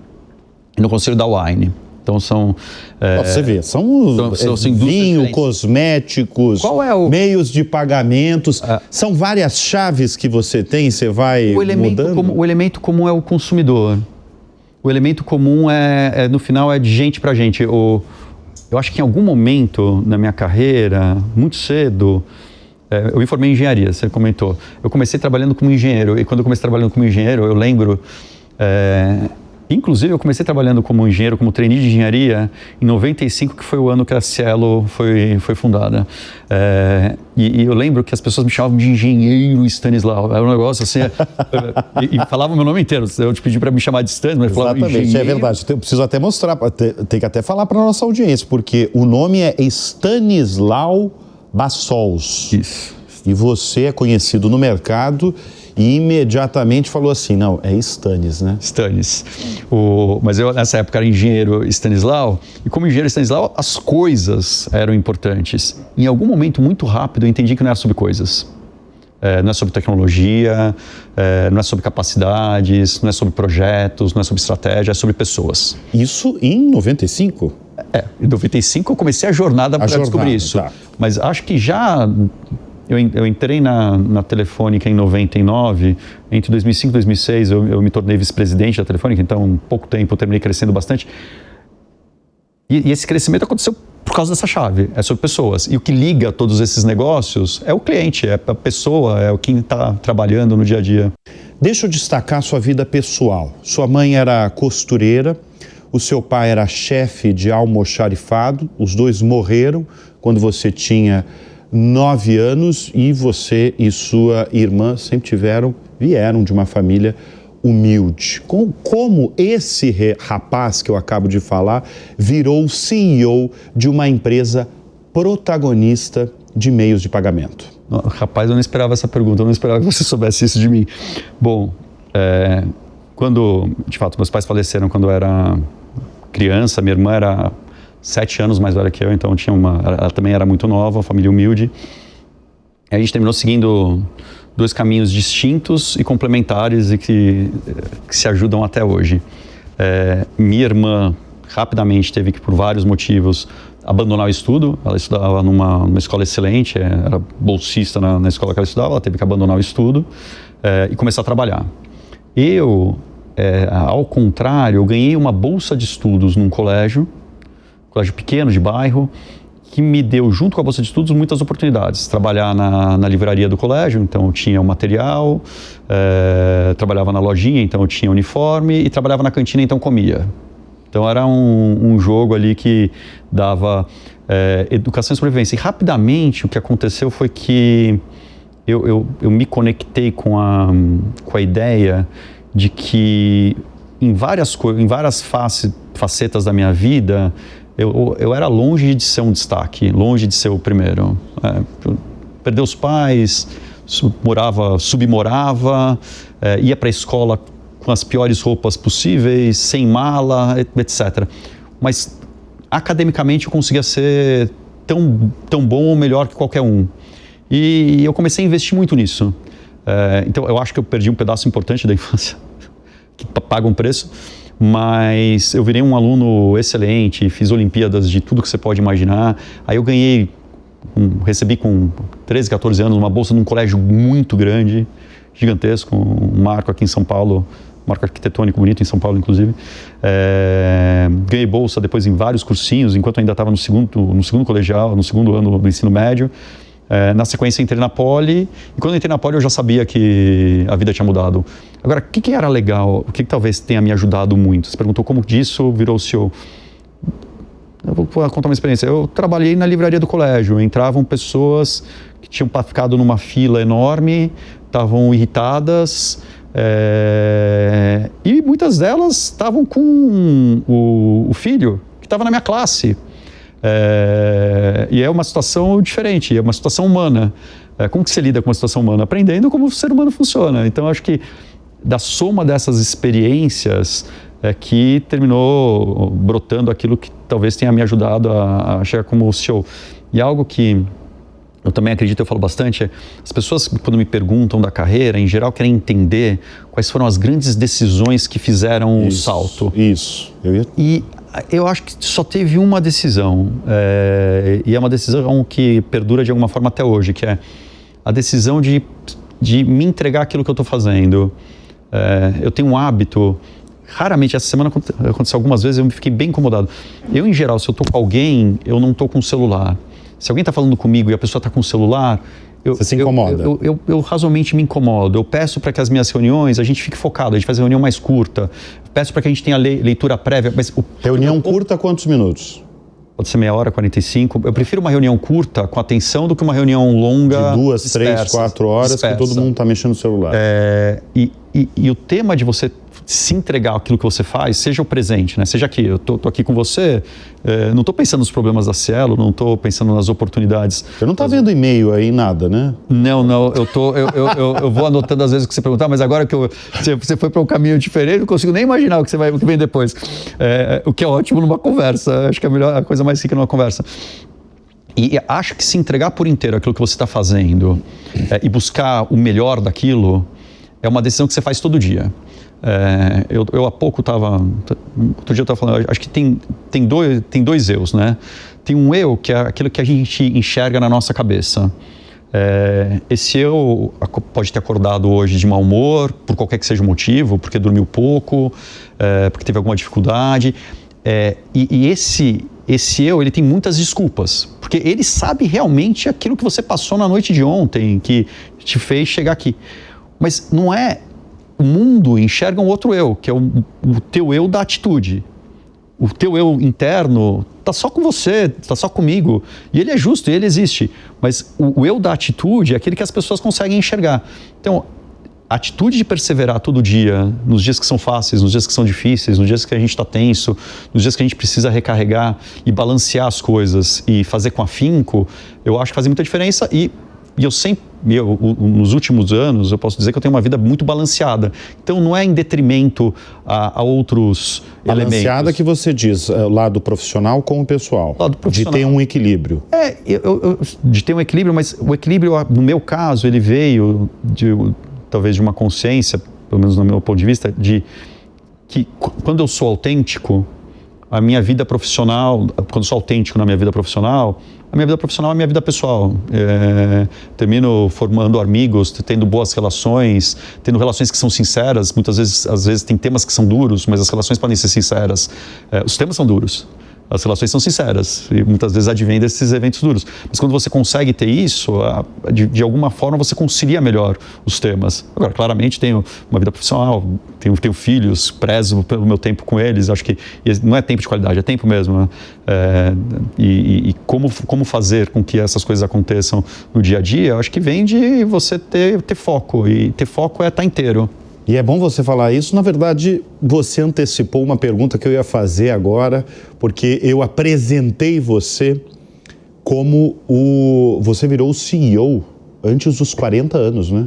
[SPEAKER 2] e no Conselho da Wine. Então são...
[SPEAKER 1] você vê, são vinho, cosméticos, meios de pagamentos, são várias chaves que você tem, você vai mudando?
[SPEAKER 2] O elemento comum é o consumidor. O elemento comum no final, é de gente para gente. Eu acho que em algum momento na minha carreira, muito cedo, eu me formei em engenharia, você comentou. Eu comecei trabalhando como engenheiro, e quando eu comecei trabalhando como engenheiro, eu lembro... Inclusive, eu comecei trabalhando como engenheiro, como trainee de engenharia, em 95, que foi o ano que a Cielo foi fundada. E eu lembro que as pessoas me chamavam de engenheiro Stanislau. Era um negócio assim... e falavam o meu nome inteiro. Eu te pedi para me chamar de Stanis, mas falavam engenheiro.
[SPEAKER 1] Exatamente, é verdade. Eu preciso até mostrar, tem que até falar para a nossa audiência, porque o nome é Stanislau Bassols.
[SPEAKER 2] Isso.
[SPEAKER 1] E você é conhecido no mercado... E imediatamente falou assim, não, é Stannis, né?
[SPEAKER 2] Stannis. Mas eu, nessa época, era engenheiro Stanislau, e como engenheiro Stanislau, as coisas eram importantes. Em algum momento muito rápido, eu entendi que não era sobre coisas. não é sobre tecnologia, não é sobre capacidades, não é sobre projetos, não é sobre estratégia, é sobre pessoas.
[SPEAKER 1] Isso em 95?
[SPEAKER 2] Em 95 eu comecei a jornada para descobrir isso. Tá. Mas acho que já... Eu entrei na Telefônica em 99, entre 2005 e 2006 eu me tornei vice-presidente da Telefônica, então em pouco tempo eu terminei crescendo bastante. E esse crescimento aconteceu por causa dessa chave, é sobre pessoas. E o que liga todos esses negócios é o cliente, é a pessoa, é quem está trabalhando no dia a dia.
[SPEAKER 1] Deixa eu destacar sua vida pessoal. Sua mãe era costureira, o seu pai era chefe de almoxarifado, os dois morreram quando você tinha 9 anos e você e sua irmã sempre vieram de uma família humilde. Como esse rapaz que eu acabo de falar virou CEO de uma empresa protagonista de meios de pagamento?
[SPEAKER 2] Rapaz, eu não esperava essa pergunta, eu não esperava que você soubesse isso de mim. Bom, quando, de fato, meus pais faleceram quando eu era criança, minha irmã era 7 anos mais velha que eu, então ela também era muito nova, família humilde. E a gente terminou seguindo 2 caminhos distintos e complementares e que se ajudam até hoje. Minha irmã rapidamente teve que, por vários motivos, abandonar o estudo. Ela estudava numa escola excelente, era bolsista na escola que ela estudava, ela teve que abandonar o estudo e começar a trabalhar. Eu, ao contrário, eu ganhei uma bolsa de estudos num colégio pequeno, de bairro, que me deu, junto com a bolsa de estudos, muitas oportunidades. Trabalhar na livraria do colégio, então eu tinha o material, trabalhava na lojinha, então eu tinha uniforme, e trabalhava na cantina, então comia. Então era um jogo ali que dava educação e sobrevivência. E rapidamente o que aconteceu foi que eu me conectei com a ideia de que em várias facetas da minha vida, eu era longe de ser um destaque, longe de ser o primeiro. Perdeu os pais, submorava, ia para a escola com as piores roupas possíveis, sem mala, etc. Mas academicamente eu conseguia ser tão bom ou melhor que qualquer um. E eu comecei a investir muito nisso. Então eu acho que eu perdi um pedaço importante da infância, que paga um preço. Mas eu virei um aluno excelente, fiz Olimpíadas de tudo que você pode imaginar. Aí eu recebi com 13, 14 anos uma bolsa num colégio muito grande, gigantesco, um marco aqui em São Paulo, um marco arquitetônico bonito em São Paulo, inclusive. Ganhei bolsa depois em vários cursinhos, enquanto eu ainda estava no segundo colegial, no segundo ano do ensino médio. Na sequência entrei na Poli, e quando eu entrei na Poli eu já sabia que a vida tinha mudado. Agora, o que era legal, o que talvez tenha me ajudado muito? Você perguntou como disso virou o CEO. Eu vou contar uma experiência. Eu trabalhei na livraria do colégio, entravam pessoas que tinham ficado numa fila enorme, estavam irritadas, e muitas delas estavam com o filho que estava na minha classe. E é uma situação diferente, é uma situação humana. Como que você lida com uma situação humana? Aprendendo como o ser humano funciona. Então, acho que da soma dessas experiências que terminou brotando aquilo que talvez tenha me ajudado a chegar como CEO. E algo que eu também acredito, eu falo bastante, as pessoas quando me perguntam da carreira, em geral querem entender quais foram as grandes decisões que fizeram o salto. E eu acho que só teve uma decisão, e é uma decisão que perdura de alguma forma até hoje, que é a decisão de me entregar aquilo que eu estou fazendo. Eu tenho um hábito, raramente, essa semana aconteceu algumas vezes, eu fiquei bem incomodado. Eu, em geral, se eu estou com alguém, eu não estou com o celular. Se alguém está falando comigo e a pessoa está com o celular,
[SPEAKER 1] você se incomoda?
[SPEAKER 2] Eu razoavelmente me incomodo. Eu peço para que as minhas reuniões, a gente fique focado, a gente faz reunião mais curta. Peço para que a gente tenha leitura prévia. Mas
[SPEAKER 1] reunião curta, quantos minutos?
[SPEAKER 2] Pode ser meia hora, 45. Eu prefiro uma reunião curta, com atenção, do que uma reunião longa,
[SPEAKER 1] de 2, 3, 4 horas, dispersa, que todo mundo está mexendo no celular.
[SPEAKER 2] E o tema de você se entregar aquilo que você faz, seja o presente, né? Seja aqui, eu tô aqui com você, não estou pensando nos problemas da Cielo, não estou pensando nas oportunidades.
[SPEAKER 1] Você não está vendo e-mail aí, nada, né?
[SPEAKER 2] Não, eu vou anotando às vezes o que você perguntar, mas agora que você foi para um caminho diferente, não consigo nem imaginar o que vem depois. O que é ótimo numa conversa, acho que é a coisa mais rica numa conversa. E acho que se entregar por inteiro aquilo que você está fazendo e buscar o melhor daquilo é uma decisão que você faz todo dia. Eu há pouco estava... Outro dia eu estava falando, acho que tem dois eus, né? Tem um eu que é aquilo que a gente enxerga na nossa cabeça. Esse eu pode ter acordado hoje de mau humor, por qualquer que seja o motivo, porque dormiu pouco, porque teve alguma dificuldade. E esse eu, ele tem muitas desculpas, porque ele sabe realmente aquilo que você passou na noite de ontem, que te fez chegar aqui. Mas não é... O mundo enxerga um outro eu, que é o teu eu da atitude. O teu eu interno está só com você, está só comigo. E ele é justo, e ele existe. Mas o eu da atitude é aquele que as pessoas conseguem enxergar. Então, a atitude de perseverar todo dia, nos dias que são fáceis, nos dias que são difíceis, nos dias que a gente está tenso, nos dias que a gente precisa recarregar e balancear as coisas e fazer com afinco, eu acho que faz muita diferença. E eu sempre, nos últimos anos, eu posso dizer que eu tenho uma vida muito balanceada. Então, não é em detrimento a outros elementos. Balanceada
[SPEAKER 1] que você diz, lado profissional com o pessoal.
[SPEAKER 2] Lado profissional.
[SPEAKER 1] De ter um equilíbrio.
[SPEAKER 2] De ter um equilíbrio, mas o equilíbrio, no meu caso, ele veio talvez de uma consciência, pelo menos no meu ponto de vista, de que quando eu sou autêntico, a minha vida profissional, quando eu sou autêntico na minha vida profissional, a minha vida profissional é a minha vida pessoal. Termino formando amigos, tendo boas relações, tendo relações que são sinceras. Muitas vezes, às vezes tem temas que são duros, mas as relações podem ser sinceras. Os temas são duros. As relações são sinceras e muitas vezes advêm desses eventos duros. Mas quando você consegue ter isso, de alguma forma você concilia melhor os temas. Agora, claramente, tenho uma vida profissional, tenho filhos, prezo pelo meu tempo com eles. Acho que não é tempo de qualidade, é tempo mesmo. Né? E como fazer com que essas coisas aconteçam no dia a dia, eu acho que vem de você ter foco. E ter foco é estar inteiro.
[SPEAKER 1] E é bom você falar isso. Na verdade, você antecipou uma pergunta que eu ia fazer agora, porque eu apresentei você como você virou o CEO antes dos 40 anos, né?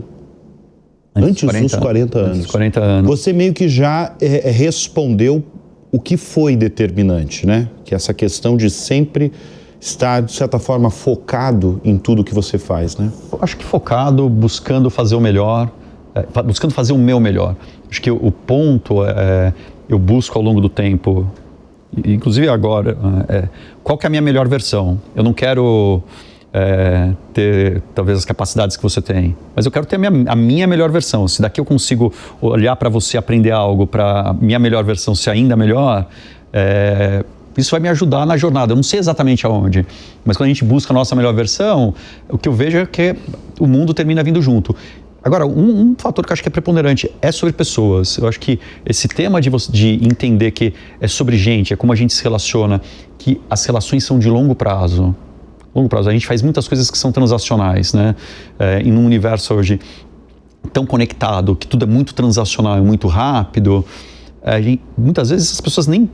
[SPEAKER 1] Antes dos 40 anos.
[SPEAKER 2] Antes dos 40 anos.
[SPEAKER 1] Você meio que já respondeu o que foi determinante, né? Que é essa questão de sempre estar, de certa forma, focado em tudo que você faz, né?
[SPEAKER 2] Eu acho que focado, buscando fazer o melhor, buscando fazer o meu melhor. Acho que o ponto eu busco ao longo do tempo, inclusive agora, qual que é a minha melhor versão? Eu não quero ter talvez as capacidades que você tem, mas eu quero ter a minha melhor versão. Se daqui eu consigo olhar para você, aprender algo para minha melhor versão ser ainda melhor, isso vai me ajudar na jornada. Eu não sei exatamente aonde, mas quando a gente busca a nossa melhor versão, o que eu vejo é que o mundo termina vindo junto. Agora, um fator que eu acho que é preponderante é sobre pessoas. Eu acho que esse tema de entender que é sobre gente, é como a gente se relaciona, que as relações são de longo prazo. Longo prazo. A gente faz muitas coisas que são transacionais, né? Em um universo hoje tão conectado, que tudo é muito transacional e muito rápido, muitas vezes as pessoas nem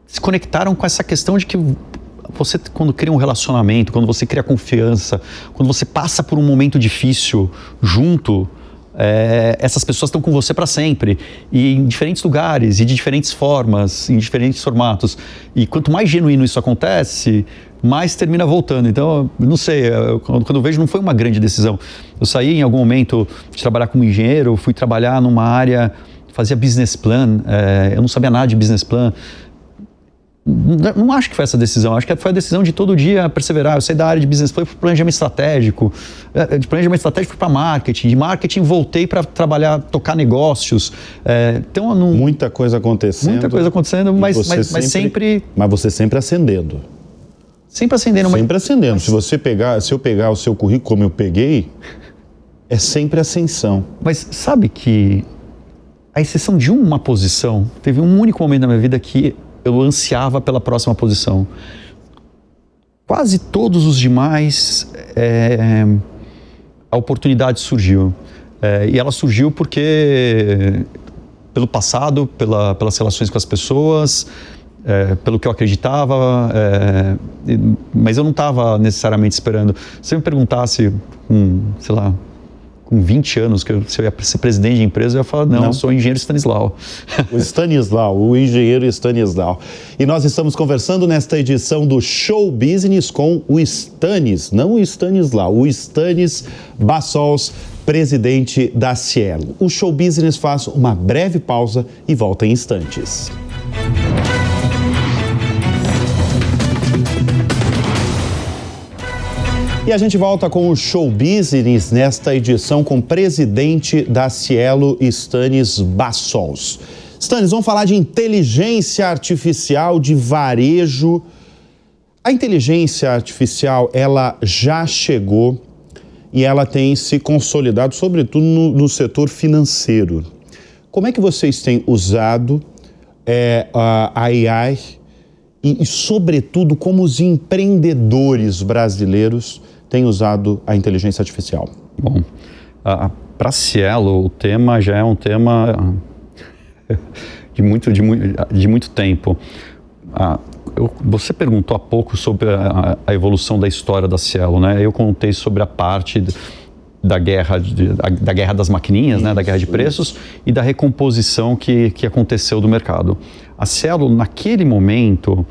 [SPEAKER 2] se conectaram com essa questão de que você, quando cria um relacionamento, quando você cria confiança, quando você passa por um momento difícil junto, essas pessoas estão com você para sempre. E em diferentes lugares, e de diferentes formas, em diferentes formatos. E quanto mais genuíno isso acontece, mais termina voltando. Então, não sei, quando eu vejo, não foi uma grande decisão. Eu saí em algum momento de trabalhar como engenheiro, fui trabalhar numa área, fazia business plan, eu não sabia nada de business plan. Não acho que foi essa decisão, acho que foi a decisão de todo dia perseverar. Eu saí da área de business plan, fui para planejamento estratégico, de planejamento estratégico fui para marketing, de marketing voltei para trabalhar, tocar negócios. Então,
[SPEAKER 1] muita coisa acontecendo.
[SPEAKER 2] Muita coisa acontecendo, mas sempre...
[SPEAKER 1] Mas você sempre ascendendo.
[SPEAKER 2] Sempre ascendendo.
[SPEAKER 1] Sempre ascendendo. Se eu pegar o seu currículo como eu peguei, é sempre ascensão.
[SPEAKER 2] Mas sabe que, à exceção de uma posição, teve um único momento na minha vida que eu ansiava pela próxima posição. Quase todos os demais, a oportunidade surgiu. E ela surgiu porque, pelo passado, pelas relações com as pessoas, pelo que eu acreditava, mas eu não estava necessariamente esperando. Se eu me perguntasse, sei lá, com 20 anos, que se eu ia ser presidente de empresa, eu ia falar, não, eu sou o engenheiro Stanislau.
[SPEAKER 1] O engenheiro Stanislau. E nós estamos conversando nesta edição do Show Business com o Stanis, não o Stanislau, o Stanis Bassols, presidente da Cielo. O Show Business faz uma breve pausa e volta em instantes. E a gente volta com o Show Business nesta edição com o presidente da Cielo, Stanis Bassols. Stanis, vamos falar de inteligência artificial, de varejo. A inteligência artificial, ela já chegou e ela tem se consolidado, sobretudo no setor financeiro. Como é que vocês têm usado a AI e, sobretudo, como os empreendedores brasileiros têm usado a inteligência artificial?
[SPEAKER 2] Bom, para a Cielo, o tema já é um tema de muito tempo. Você perguntou há pouco sobre a evolução da história da Cielo, né? Eu contei sobre a parte da guerra das maquininhas, né? Da guerra de preços e da recomposição que aconteceu do mercado. A Cielo, naquele momento,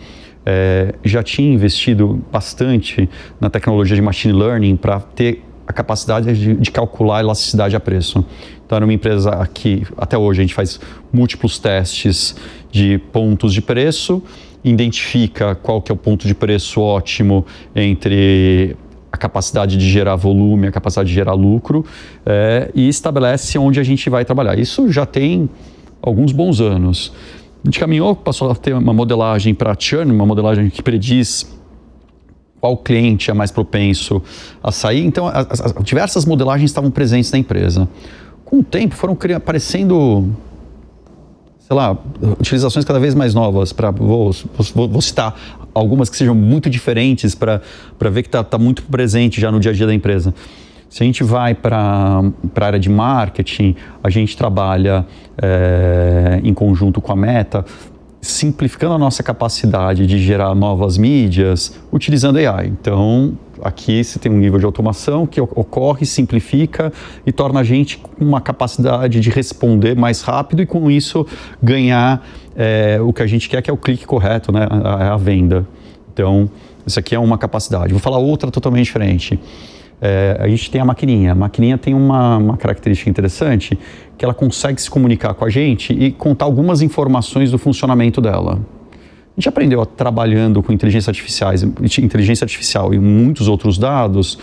[SPEAKER 2] já tinha investido bastante na tecnologia de machine learning para ter a capacidade de calcular a elasticidade a preço. Então, era uma empresa que, até hoje, a gente faz múltiplos testes de pontos de preço, identifica qual que é o ponto de preço ótimo entre a capacidade de gerar volume, a capacidade de gerar lucro, e estabelece onde a gente vai trabalhar. Isso já tem alguns bons anos. A gente caminhou, passou a ter uma modelagem para churn, uma modelagem que prediz qual cliente é mais propenso a sair. Então, diversas modelagens estavam presentes na empresa. Com o tempo, foram aparecendo, sei lá, utilizações cada vez mais novas. Vou citar algumas que sejam muito diferentes para ver que está muito presente já no dia a dia da empresa. Se a gente vai para a área de marketing, a gente trabalha em conjunto com a Meta, simplificando a nossa capacidade de gerar novas mídias, utilizando AI. Então, aqui você tem um nível de automação que ocorre, simplifica e torna a gente com uma capacidade de responder mais rápido e, com isso, ganhar o que a gente quer, que é o clique correto, né? A venda. Então, isso aqui é uma capacidade. Vou falar outra totalmente diferente. A gente tem a maquininha. A maquininha tem uma característica interessante, que ela consegue se comunicar com a gente e contar algumas informações do funcionamento dela. A gente aprendeu trabalhando com inteligência artificial e muitos outros dados,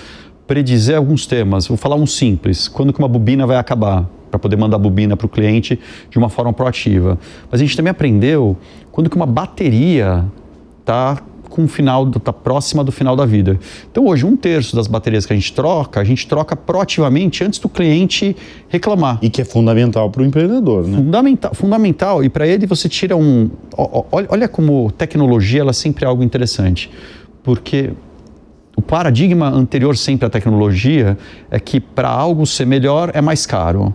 [SPEAKER 2] predizer alguns temas. Vou falar um simples: quando que uma bobina vai acabar, para poder mandar a bobina para o cliente de uma forma proativa. Mas a gente também aprendeu quando que uma bateria está próxima do final da vida. Então, hoje, 1/3 das baterias que a gente troca proativamente antes do cliente reclamar.
[SPEAKER 1] E que é fundamental para o empreendedor, né?
[SPEAKER 2] Fundamental. E para ele você tira Olha como tecnologia, ela sempre é algo interessante. Porque o paradigma anterior sempre à tecnologia é que para algo ser melhor é mais caro.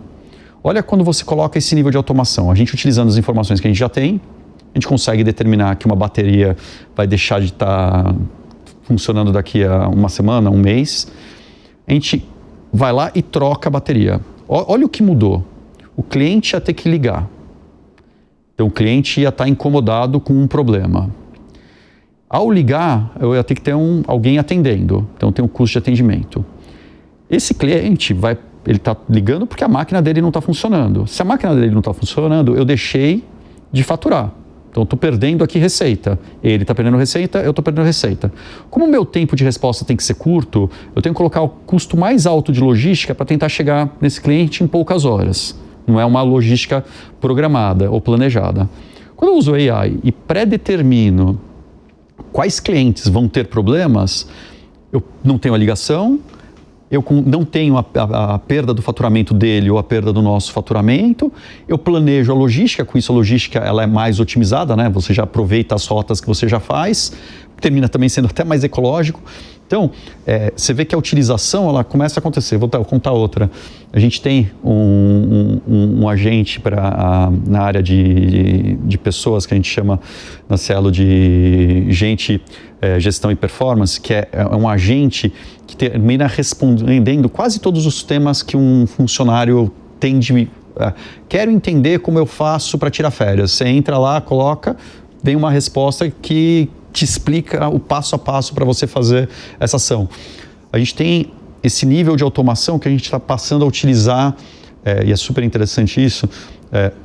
[SPEAKER 2] Olha quando você coloca esse nível de automação. A gente, utilizando as informações que a gente já tem, a gente consegue determinar que uma bateria vai deixar de estar funcionando daqui a uma semana, um mês. A gente vai lá e troca a bateria. Olha o que mudou. O cliente ia ter que ligar. Então, o cliente ia estar incomodado com um problema. Ao ligar, eu ia ter que ter alguém atendendo. Então, tem um custo de atendimento. Esse cliente ele está ligando porque a máquina dele não está funcionando. Se a máquina dele não está funcionando, eu deixei de faturar. Então, estou perdendo aqui receita. Ele está perdendo receita, eu estou perdendo receita. Como o meu tempo de resposta tem que ser curto, eu tenho que colocar o custo mais alto de logística para tentar chegar nesse cliente em poucas horas. Não é uma logística programada ou planejada. Quando eu uso AI e pré-determino quais clientes vão ter problemas, eu não tenho a ligação, eu não tenho a perda do faturamento dele ou a perda do nosso faturamento, eu planejo a logística, com isso a logística ela é mais otimizada, né? Você já aproveita as rotas que você já faz, termina também sendo até mais ecológico. Então, você vê que a utilização ela começa a acontecer. Vou contar outra. A gente tem um agente na área de pessoas, que a gente chama na Cielo de gestão e performance, que é um agente que termina respondendo quase todos os temas que um funcionário tem de... quero entender como eu faço para tirar férias. Você entra lá, coloca, vem uma resposta que te explica o passo a passo para você fazer essa ação. A gente tem esse nível de automação que a gente está passando a utilizar, e é super interessante isso,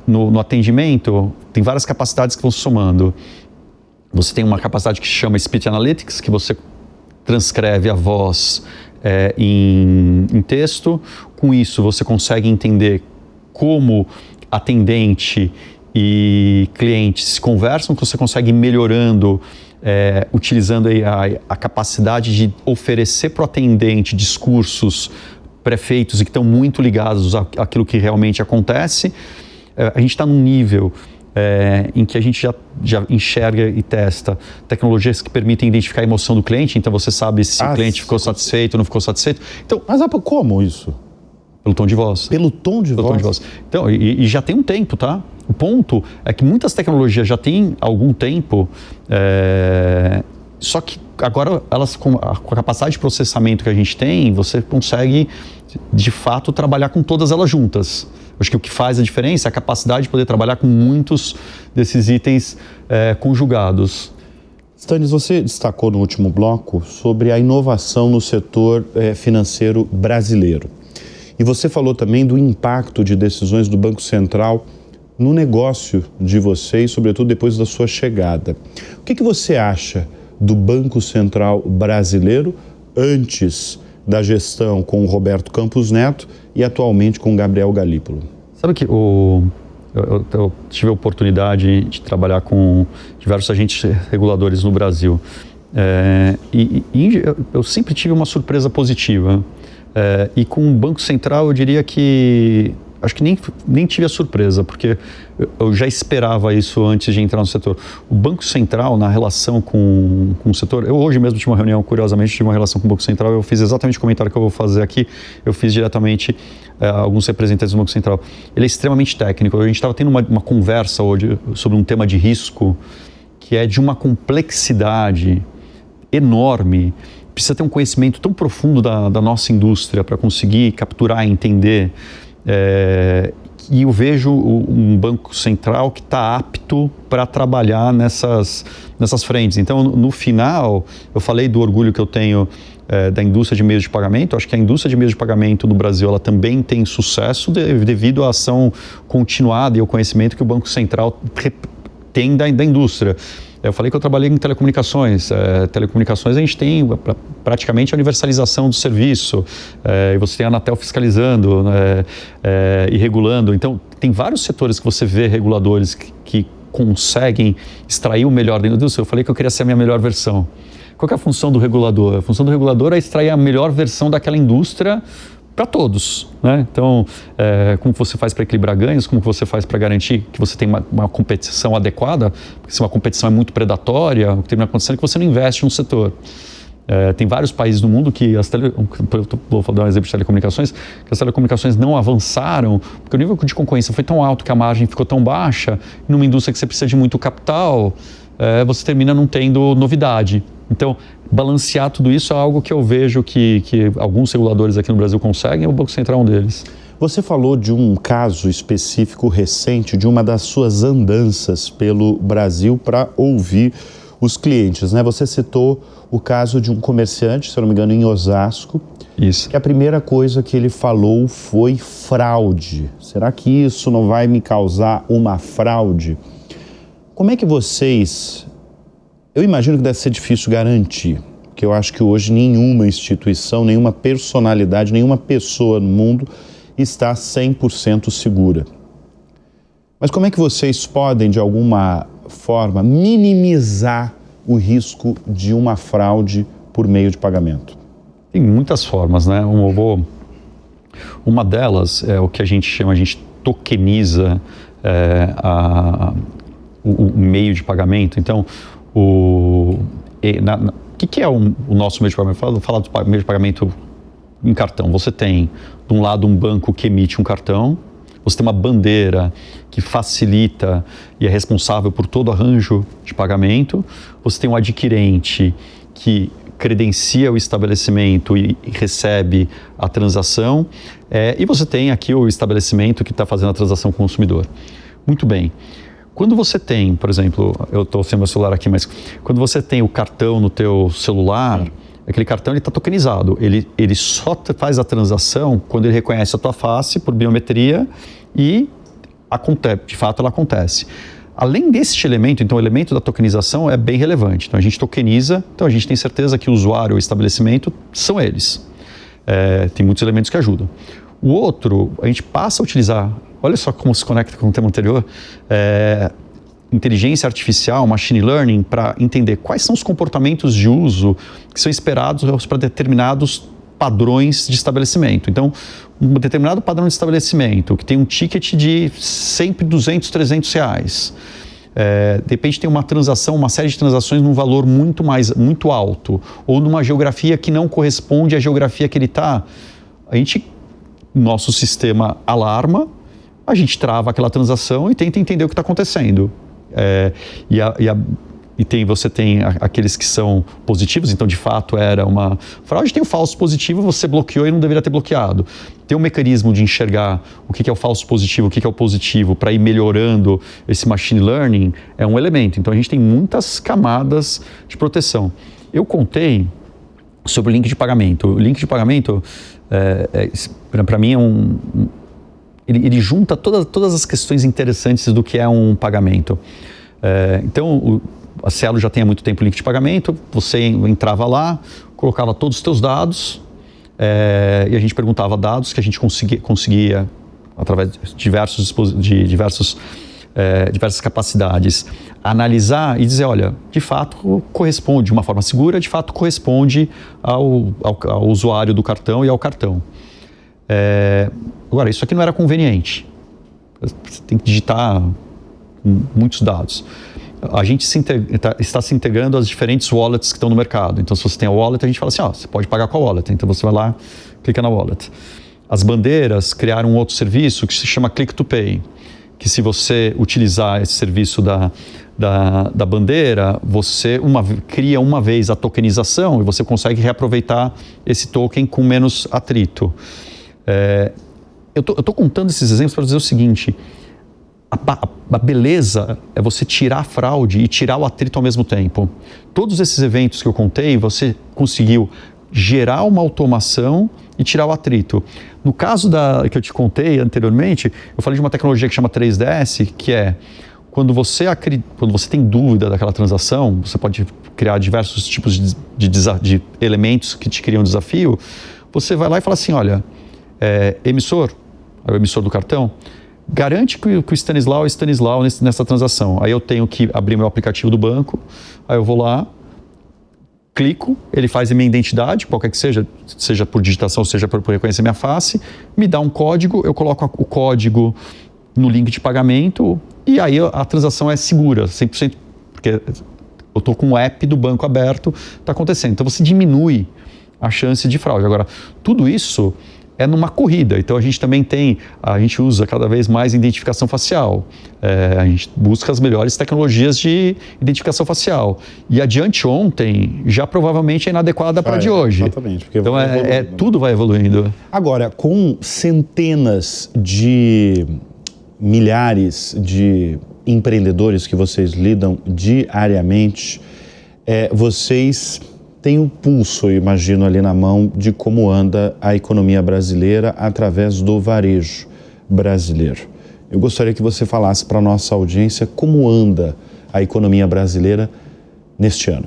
[SPEAKER 2] no atendimento, tem várias capacidades que vão se somando. Você tem uma capacidade que se chama Speech Analytics, que você transcreve a voz em texto. Com isso, você consegue entender como atendente e cliente se conversam, que você consegue ir melhorando, utilizando aí a capacidade de oferecer para o atendente discursos pré-feitos e que estão muito ligados àquilo que realmente acontece. A gente está num nível em que a gente já enxerga e testa tecnologias que permitem identificar a emoção do cliente, então você sabe se o cliente ficou satisfeito ou não ficou satisfeito. Então,
[SPEAKER 1] mas como isso?
[SPEAKER 2] Pelo tom de voz.
[SPEAKER 1] Pelo tom de voz?
[SPEAKER 2] Então, e já tem um tempo, tá? O ponto é que muitas tecnologias já têm algum tempo, só que agora elas, com a capacidade de processamento que a gente tem, você consegue, de fato, trabalhar com todas elas juntas. Acho que o que faz a diferença é a capacidade de poder trabalhar com muitos desses itens conjugados.
[SPEAKER 1] Stannis, você destacou no último bloco sobre a inovação no setor financeiro brasileiro. E você falou também do impacto de decisões do Banco Central no negócio de vocês, sobretudo depois da sua chegada. O que você acha do Banco Central brasileiro antes da gestão com o Roberto Campos Neto e atualmente com o Gabriel Galípolo?
[SPEAKER 2] Sabe que eu tive a oportunidade de trabalhar com diversos agentes reguladores no Brasil. E eu sempre tive uma surpresa positiva. E com o Banco Central eu diria que acho que nem tive a surpresa, porque eu já esperava isso antes de entrar no setor. O Banco Central, na relação com o setor, eu hoje mesmo tive uma reunião, curiosamente, tive uma relação com o Banco Central, eu fiz exatamente o comentário que eu vou fazer aqui, eu fiz diretamente alguns representantes do Banco Central. Ele é extremamente técnico, a gente estava tendo uma conversa hoje sobre um tema de risco, que é de uma complexidade enorme, precisa ter um conhecimento tão profundo da nossa indústria para conseguir capturar e entender. E eu vejo um banco central que está apto para trabalhar nessas frentes. Então, no final, eu falei do orgulho que eu tenho da indústria de meios de pagamento. Acho que a indústria de meios de pagamento no Brasil ela também tem sucesso devido à ação continuada e ao conhecimento que o Banco Central tem da indústria. Eu falei que eu trabalhei em telecomunicações. Telecomunicações a gente tem praticamente a universalização do serviço. E você tem a Anatel fiscalizando e regulando. Então, tem vários setores que você vê reguladores que conseguem extrair o melhor da indústria. Eu falei que eu queria ser a minha melhor versão. Qual que é a função do regulador? A função do regulador é extrair a melhor versão daquela indústria para todos, né? Então, como você faz para equilibrar ganhos, como você faz para garantir que você tem uma competição adequada, porque se uma competição é muito predatória, o que termina acontecendo é que você não investe no setor. Tem vários países do mundo que vou dar um exemplo de telecomunicações, que as telecomunicações não avançaram, porque o nível de concorrência foi tão alto que a margem ficou tão baixa, e numa indústria que você precisa de muito capital, você termina não tendo novidade. Então, balancear tudo isso é algo que eu vejo que alguns reguladores aqui no Brasil conseguem, o Banco Central é um deles.
[SPEAKER 1] Você falou de um caso específico recente, de uma das suas andanças pelo Brasil para ouvir os clientes, né? Você citou o caso de um comerciante, se eu não me engano, em Osasco.
[SPEAKER 2] Isso.
[SPEAKER 1] Que a primeira coisa que ele falou foi fraude. Será que isso não vai me causar uma fraude? Como é que vocês... Eu imagino que deve ser difícil garantir, porque eu acho que hoje nenhuma instituição, nenhuma personalidade, nenhuma pessoa no mundo está 100% segura. Mas como é que vocês podem, de alguma forma, minimizar o risco de uma fraude por meio de pagamento?
[SPEAKER 2] Tem muitas formas, né? Uma delas é o que a gente tokeniza o meio de pagamento. Então, que é o nosso meio de pagamento? Falar do meio de pagamento em cartão. Você tem, de um lado, um banco que emite um cartão, você tem uma bandeira que facilita e é responsável por todo o arranjo de pagamento, você tem um adquirente que credencia o estabelecimento e recebe a transação, e você tem aqui o estabelecimento que está fazendo a transação com o consumidor. Muito bem. Quando você tem, por exemplo, eu estou sem meu celular aqui, mas quando você tem o cartão no teu celular, aquele cartão está tokenizado. Ele só faz a transação quando ele reconhece a tua face por biometria e de fato ela acontece. Além desse elemento, então o elemento da tokenização é bem relevante. Então a gente tokeniza, então a gente tem certeza que o usuário ou o estabelecimento são eles. Tem muitos elementos que ajudam. O outro, a gente passa a utilizar, olha só como se conecta com o tema anterior, inteligência artificial, machine learning, para entender quais são os comportamentos de uso que são esperados para determinados padrões de estabelecimento. Então, um determinado padrão de estabelecimento que tem um ticket de sempre 200, 300 reais. De repente tem uma série de transações num valor muito alto, ou numa geografia que não corresponde à geografia que ele está. Nosso sistema alarma, a gente trava aquela transação e tenta entender o que está acontecendo. Você tem aqueles que são positivos, então de fato era uma fraude, tem o falso positivo, você bloqueou e não deveria ter bloqueado. Tem um mecanismo de enxergar o que é o falso positivo, o que é o positivo, para ir melhorando esse machine learning, é um elemento. Então a gente tem muitas camadas de proteção. Eu contei sobre o link de pagamento. O link de pagamento, para mim, ele junta todas as questões interessantes do que é um pagamento. Então, a Cielo já tem há muito tempo o link de pagamento, você entrava lá, colocava todos os teus dados, e a gente perguntava dados que a gente conseguia através de diversas capacidades, analisar e dizer, olha, de fato corresponde de uma forma segura, de fato corresponde ao usuário do cartão e ao cartão. Agora, isso aqui não era conveniente. Você tem que digitar muitos dados. A gente está se integrando às diferentes wallets que estão no mercado. Então, se você tem a wallet, a gente fala assim, você pode pagar com a wallet. Então, você vai lá, clica na wallet. As bandeiras criaram um outro serviço que se chama Click to Pay, que se você utilizar esse serviço da bandeira, você cria uma vez a tokenização e você consegue reaproveitar esse token com menos atrito. Eu tô contando esses exemplos para dizer o seguinte: a beleza é você tirar a fraude e tirar o atrito ao mesmo tempo. Todos esses eventos que eu contei, você conseguiu gerar uma automação e tirar o atrito. No caso que eu te contei anteriormente, eu falei de uma tecnologia que chama 3DS, que é quando você tem dúvida daquela transação, você pode criar diversos tipos de elementos que te criam um desafio. Você vai lá e fala assim, olha, emissor, é o emissor do cartão, garante que o Stanislau é Stanislau nessa transação. Aí eu tenho que abrir meu aplicativo do banco, aí eu vou lá, clico, ele faz a minha identidade, qualquer que seja por digitação, seja por reconhecer minha face, me dá um código, eu coloco o código no link de pagamento e aí a transação é segura, 100%, porque eu estou com o app do banco aberto, está acontecendo. Então você diminui a chance de fraude. Agora, tudo isso é numa corrida, então a gente usa cada vez mais identificação facial, a gente busca as melhores tecnologias de identificação facial, e a de anteontem já provavelmente é inadequada para a de hoje.
[SPEAKER 1] Exatamente. Porque
[SPEAKER 2] então tudo vai evoluindo.
[SPEAKER 1] Agora, com centenas de milhares de empreendedores que vocês lidam diariamente, vocês tem um pulso, eu imagino, ali na mão de como anda a economia brasileira através do varejo brasileiro. Eu gostaria que você falasse para a nossa audiência como anda a economia brasileira neste ano.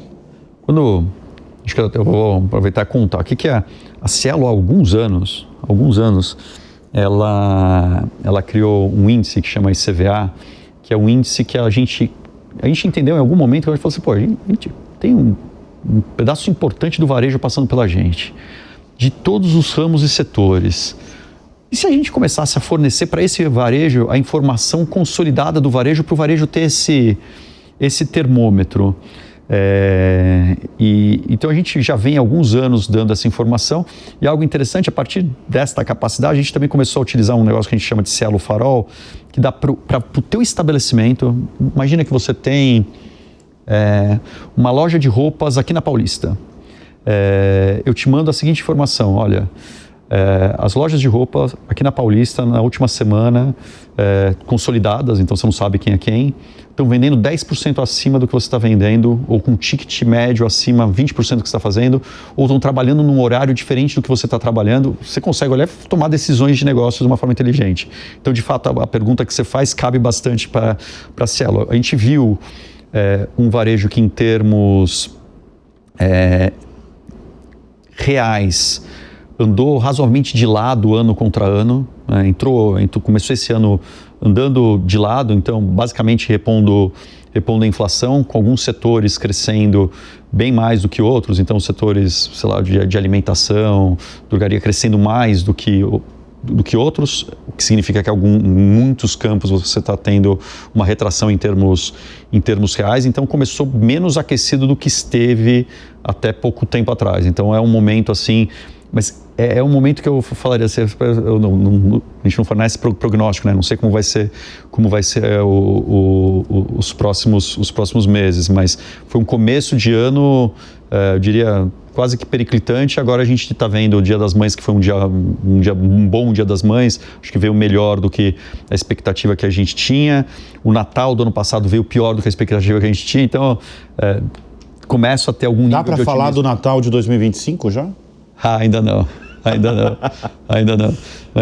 [SPEAKER 2] Acho que eu vou aproveitar e contar. O que é a Cielo há alguns anos, ela criou um índice que chama ICVA, que é um índice que a gente entendeu em algum momento, que a gente falou assim, a gente tem um pedaço importante do varejo passando pela gente, de todos os ramos e setores. E se a gente começasse a fornecer para esse varejo a informação consolidada do varejo, para o varejo ter esse termômetro? Então a gente já vem há alguns anos dando essa informação, e algo interessante, a partir desta capacidade, a gente também começou a utilizar um negócio que a gente chama de Cielo Farol, que dá para o teu estabelecimento. Imagina que você tem uma loja de roupas aqui na Paulista. Eu te mando a seguinte informação: olha, as lojas de roupa aqui na Paulista, na última semana, consolidadas, então você não sabe quem é quem, estão vendendo 10% acima do que você está vendendo, ou com ticket médio acima 20% do que você está fazendo, ou estão trabalhando num horário diferente do que você está trabalhando. Você consegue olhar e tomar decisões de negócio de uma forma inteligente. Então, de fato, a pergunta que você faz cabe bastante para a Cielo. A gente viu um varejo que, em termos reais, andou razoavelmente de lado ano contra ano, né? Começou esse ano andando de lado, então basicamente repondo a inflação, com alguns setores crescendo bem mais do que outros. Então os setores, sei lá, de alimentação, drogaria, crescendo mais do que outros, o que significa que em muitos campos você está tendo uma retração em termos reais. Então começou menos aquecido do que esteve até pouco tempo atrás. Então é um momento assim, mas é um momento que eu falaria assim, a gente não fornece prognóstico, né? Não sei como vai ser os próximos meses, mas foi um começo de ano, eu diria, quase que periclitante. Agora a gente está vendo o Dia das Mães, que foi um bom Dia das Mães, acho que veio melhor do que a expectativa que a gente tinha. O Natal do ano passado veio pior do que a expectativa que a gente tinha, então começo a ter algum nível de otimismo.
[SPEAKER 1] Dá para falar do Natal de 2025 já?
[SPEAKER 2] Ainda não. Ainda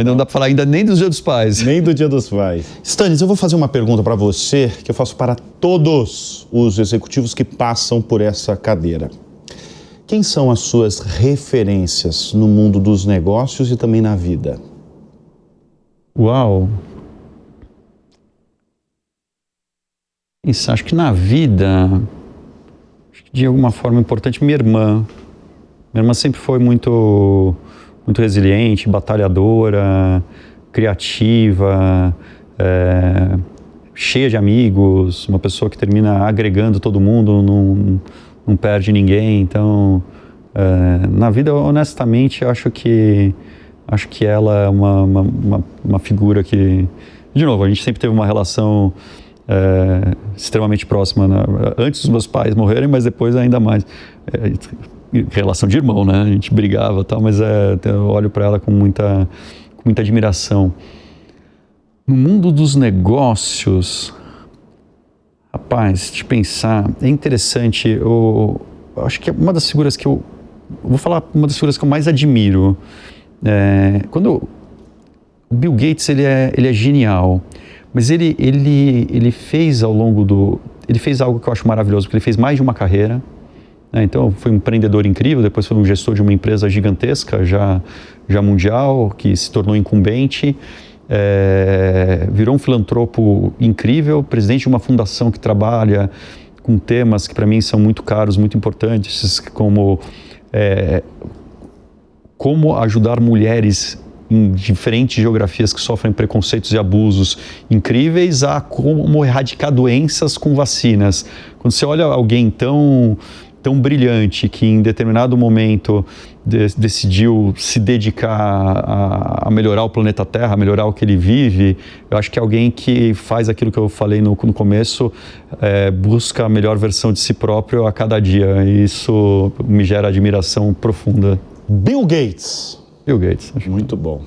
[SPEAKER 2] não dá para falar ainda nem do Dia dos Pais.
[SPEAKER 1] Nem do Dia dos Pais. Stannis, eu vou fazer uma pergunta para você, que eu faço para todos os executivos que passam por essa cadeira. Quem são as suas referências no mundo dos negócios e também na vida?
[SPEAKER 2] Uau! Isso, acho que na vida, de alguma forma importante, minha irmã. Minha irmã sempre foi muito resiliente, batalhadora, criativa, cheia de amigos, uma pessoa que termina agregando todo mundo, não perde ninguém. Então, na vida, honestamente, acho que ela é uma figura que, de novo, a gente sempre teve uma relação extremamente próxima, né? Antes dos meus pais morrerem, mas depois ainda mais. Relação de irmão, né? A gente brigava e tal, mas eu olho para ela com muita admiração. No mundo dos negócios, rapaz, de pensar, é interessante. Eu acho que é uma das figuras que eu vou falar, uma das figuras que eu mais admiro. O Bill Gates, ele é genial, mas ele fez ele fez algo que eu acho maravilhoso, porque ele fez mais de uma carreira. Então, foi um empreendedor incrível, depois foi um gestor de uma empresa gigantesca, já mundial, que se tornou incumbente, virou um filantropo incrível, presidente de uma fundação que trabalha com temas que para mim são muito caros, muito importantes, como ajudar mulheres em diferentes geografias que sofrem preconceitos e abusos incríveis, a como erradicar doenças com vacinas. Quando você olha alguém tão brilhante que em determinado momento decidiu se dedicar a melhorar o planeta Terra, a melhorar o que ele vive, eu acho que alguém que faz aquilo que eu falei no começo, busca a melhor versão de si próprio a cada dia, e isso me gera admiração profunda.
[SPEAKER 1] Bill Gates.
[SPEAKER 2] Acho.
[SPEAKER 1] Muito bom.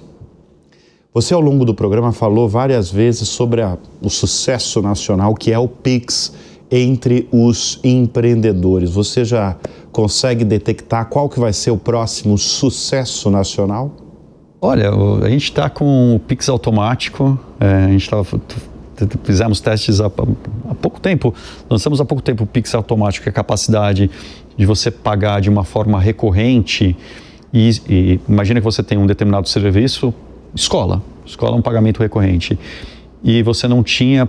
[SPEAKER 1] Você, ao longo do programa, falou várias vezes sobre o sucesso nacional que é o Pix entre os empreendedores. Você já consegue detectar qual que vai ser o próximo sucesso nacional?
[SPEAKER 2] Olha, a gente está com o Pix automático, fizemos testes há pouco tempo, lançamos há pouco tempo o Pix automático, que é a capacidade de você pagar de uma forma recorrente e imagina que você tem um determinado serviço, escola é um pagamento recorrente, e você não tinha,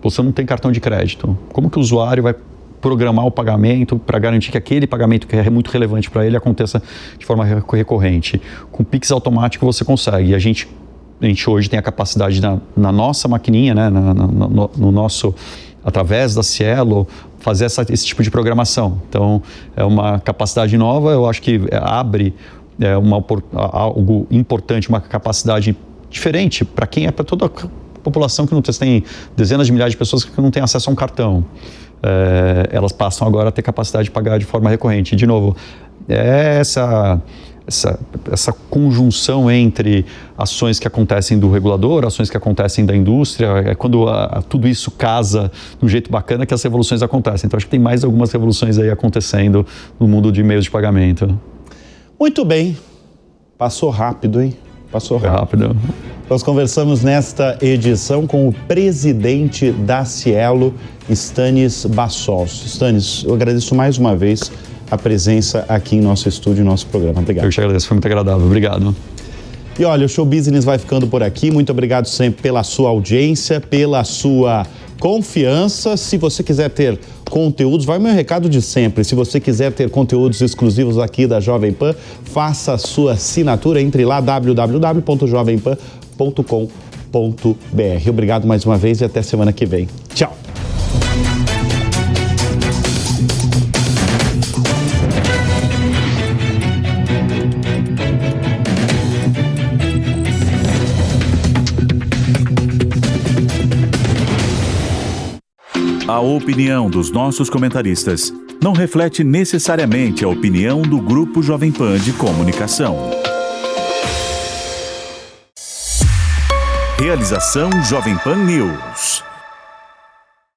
[SPEAKER 2] você não tem cartão de crédito. Como que o usuário vai programar o pagamento para garantir que aquele pagamento que é muito relevante para ele aconteça de forma recorrente? Com o Pix automático você consegue. E a gente hoje tem a capacidade na nossa maquininha, né, no nosso através da Cielo, fazer esse tipo de programação. Então, é uma capacidade nova, eu acho que abre algo importante, uma capacidade diferente para quem para toda a população que não tem dezenas de milhares de pessoas que não têm acesso a um cartão. Elas passam agora a ter capacidade de pagar de forma recorrente. De novo, essa conjunção entre ações que acontecem do regulador, ações que acontecem da indústria, quando tudo isso casa de um jeito bacana que as revoluções acontecem. Então, acho que tem mais algumas revoluções aí acontecendo no mundo de meios de pagamento.
[SPEAKER 1] Muito bem. Passou rápido, hein? Passou
[SPEAKER 2] rápido.
[SPEAKER 1] Nós conversamos nesta edição com o presidente da Cielo, Stanis Bassols. Stanis, eu agradeço mais uma vez a presença aqui em nosso estúdio, em nosso programa. Obrigado.
[SPEAKER 2] Eu te agradeço, foi muito agradável. Obrigado.
[SPEAKER 1] E olha, o Show Business vai ficando por aqui. Muito obrigado sempre pela sua audiência, pela sua confiança. Se você quiser ter conteúdos, vai o meu recado de sempre. Se você quiser ter conteúdos exclusivos aqui da Jovem Pan, faça a sua assinatura. Entre lá, www.jovempan.com.br. Obrigado mais uma vez e até semana que vem. Tchau.
[SPEAKER 3] A opinião dos nossos comentaristas não reflete necessariamente a opinião do Grupo Jovem Pan de Comunicação. Realização Jovem Pan News.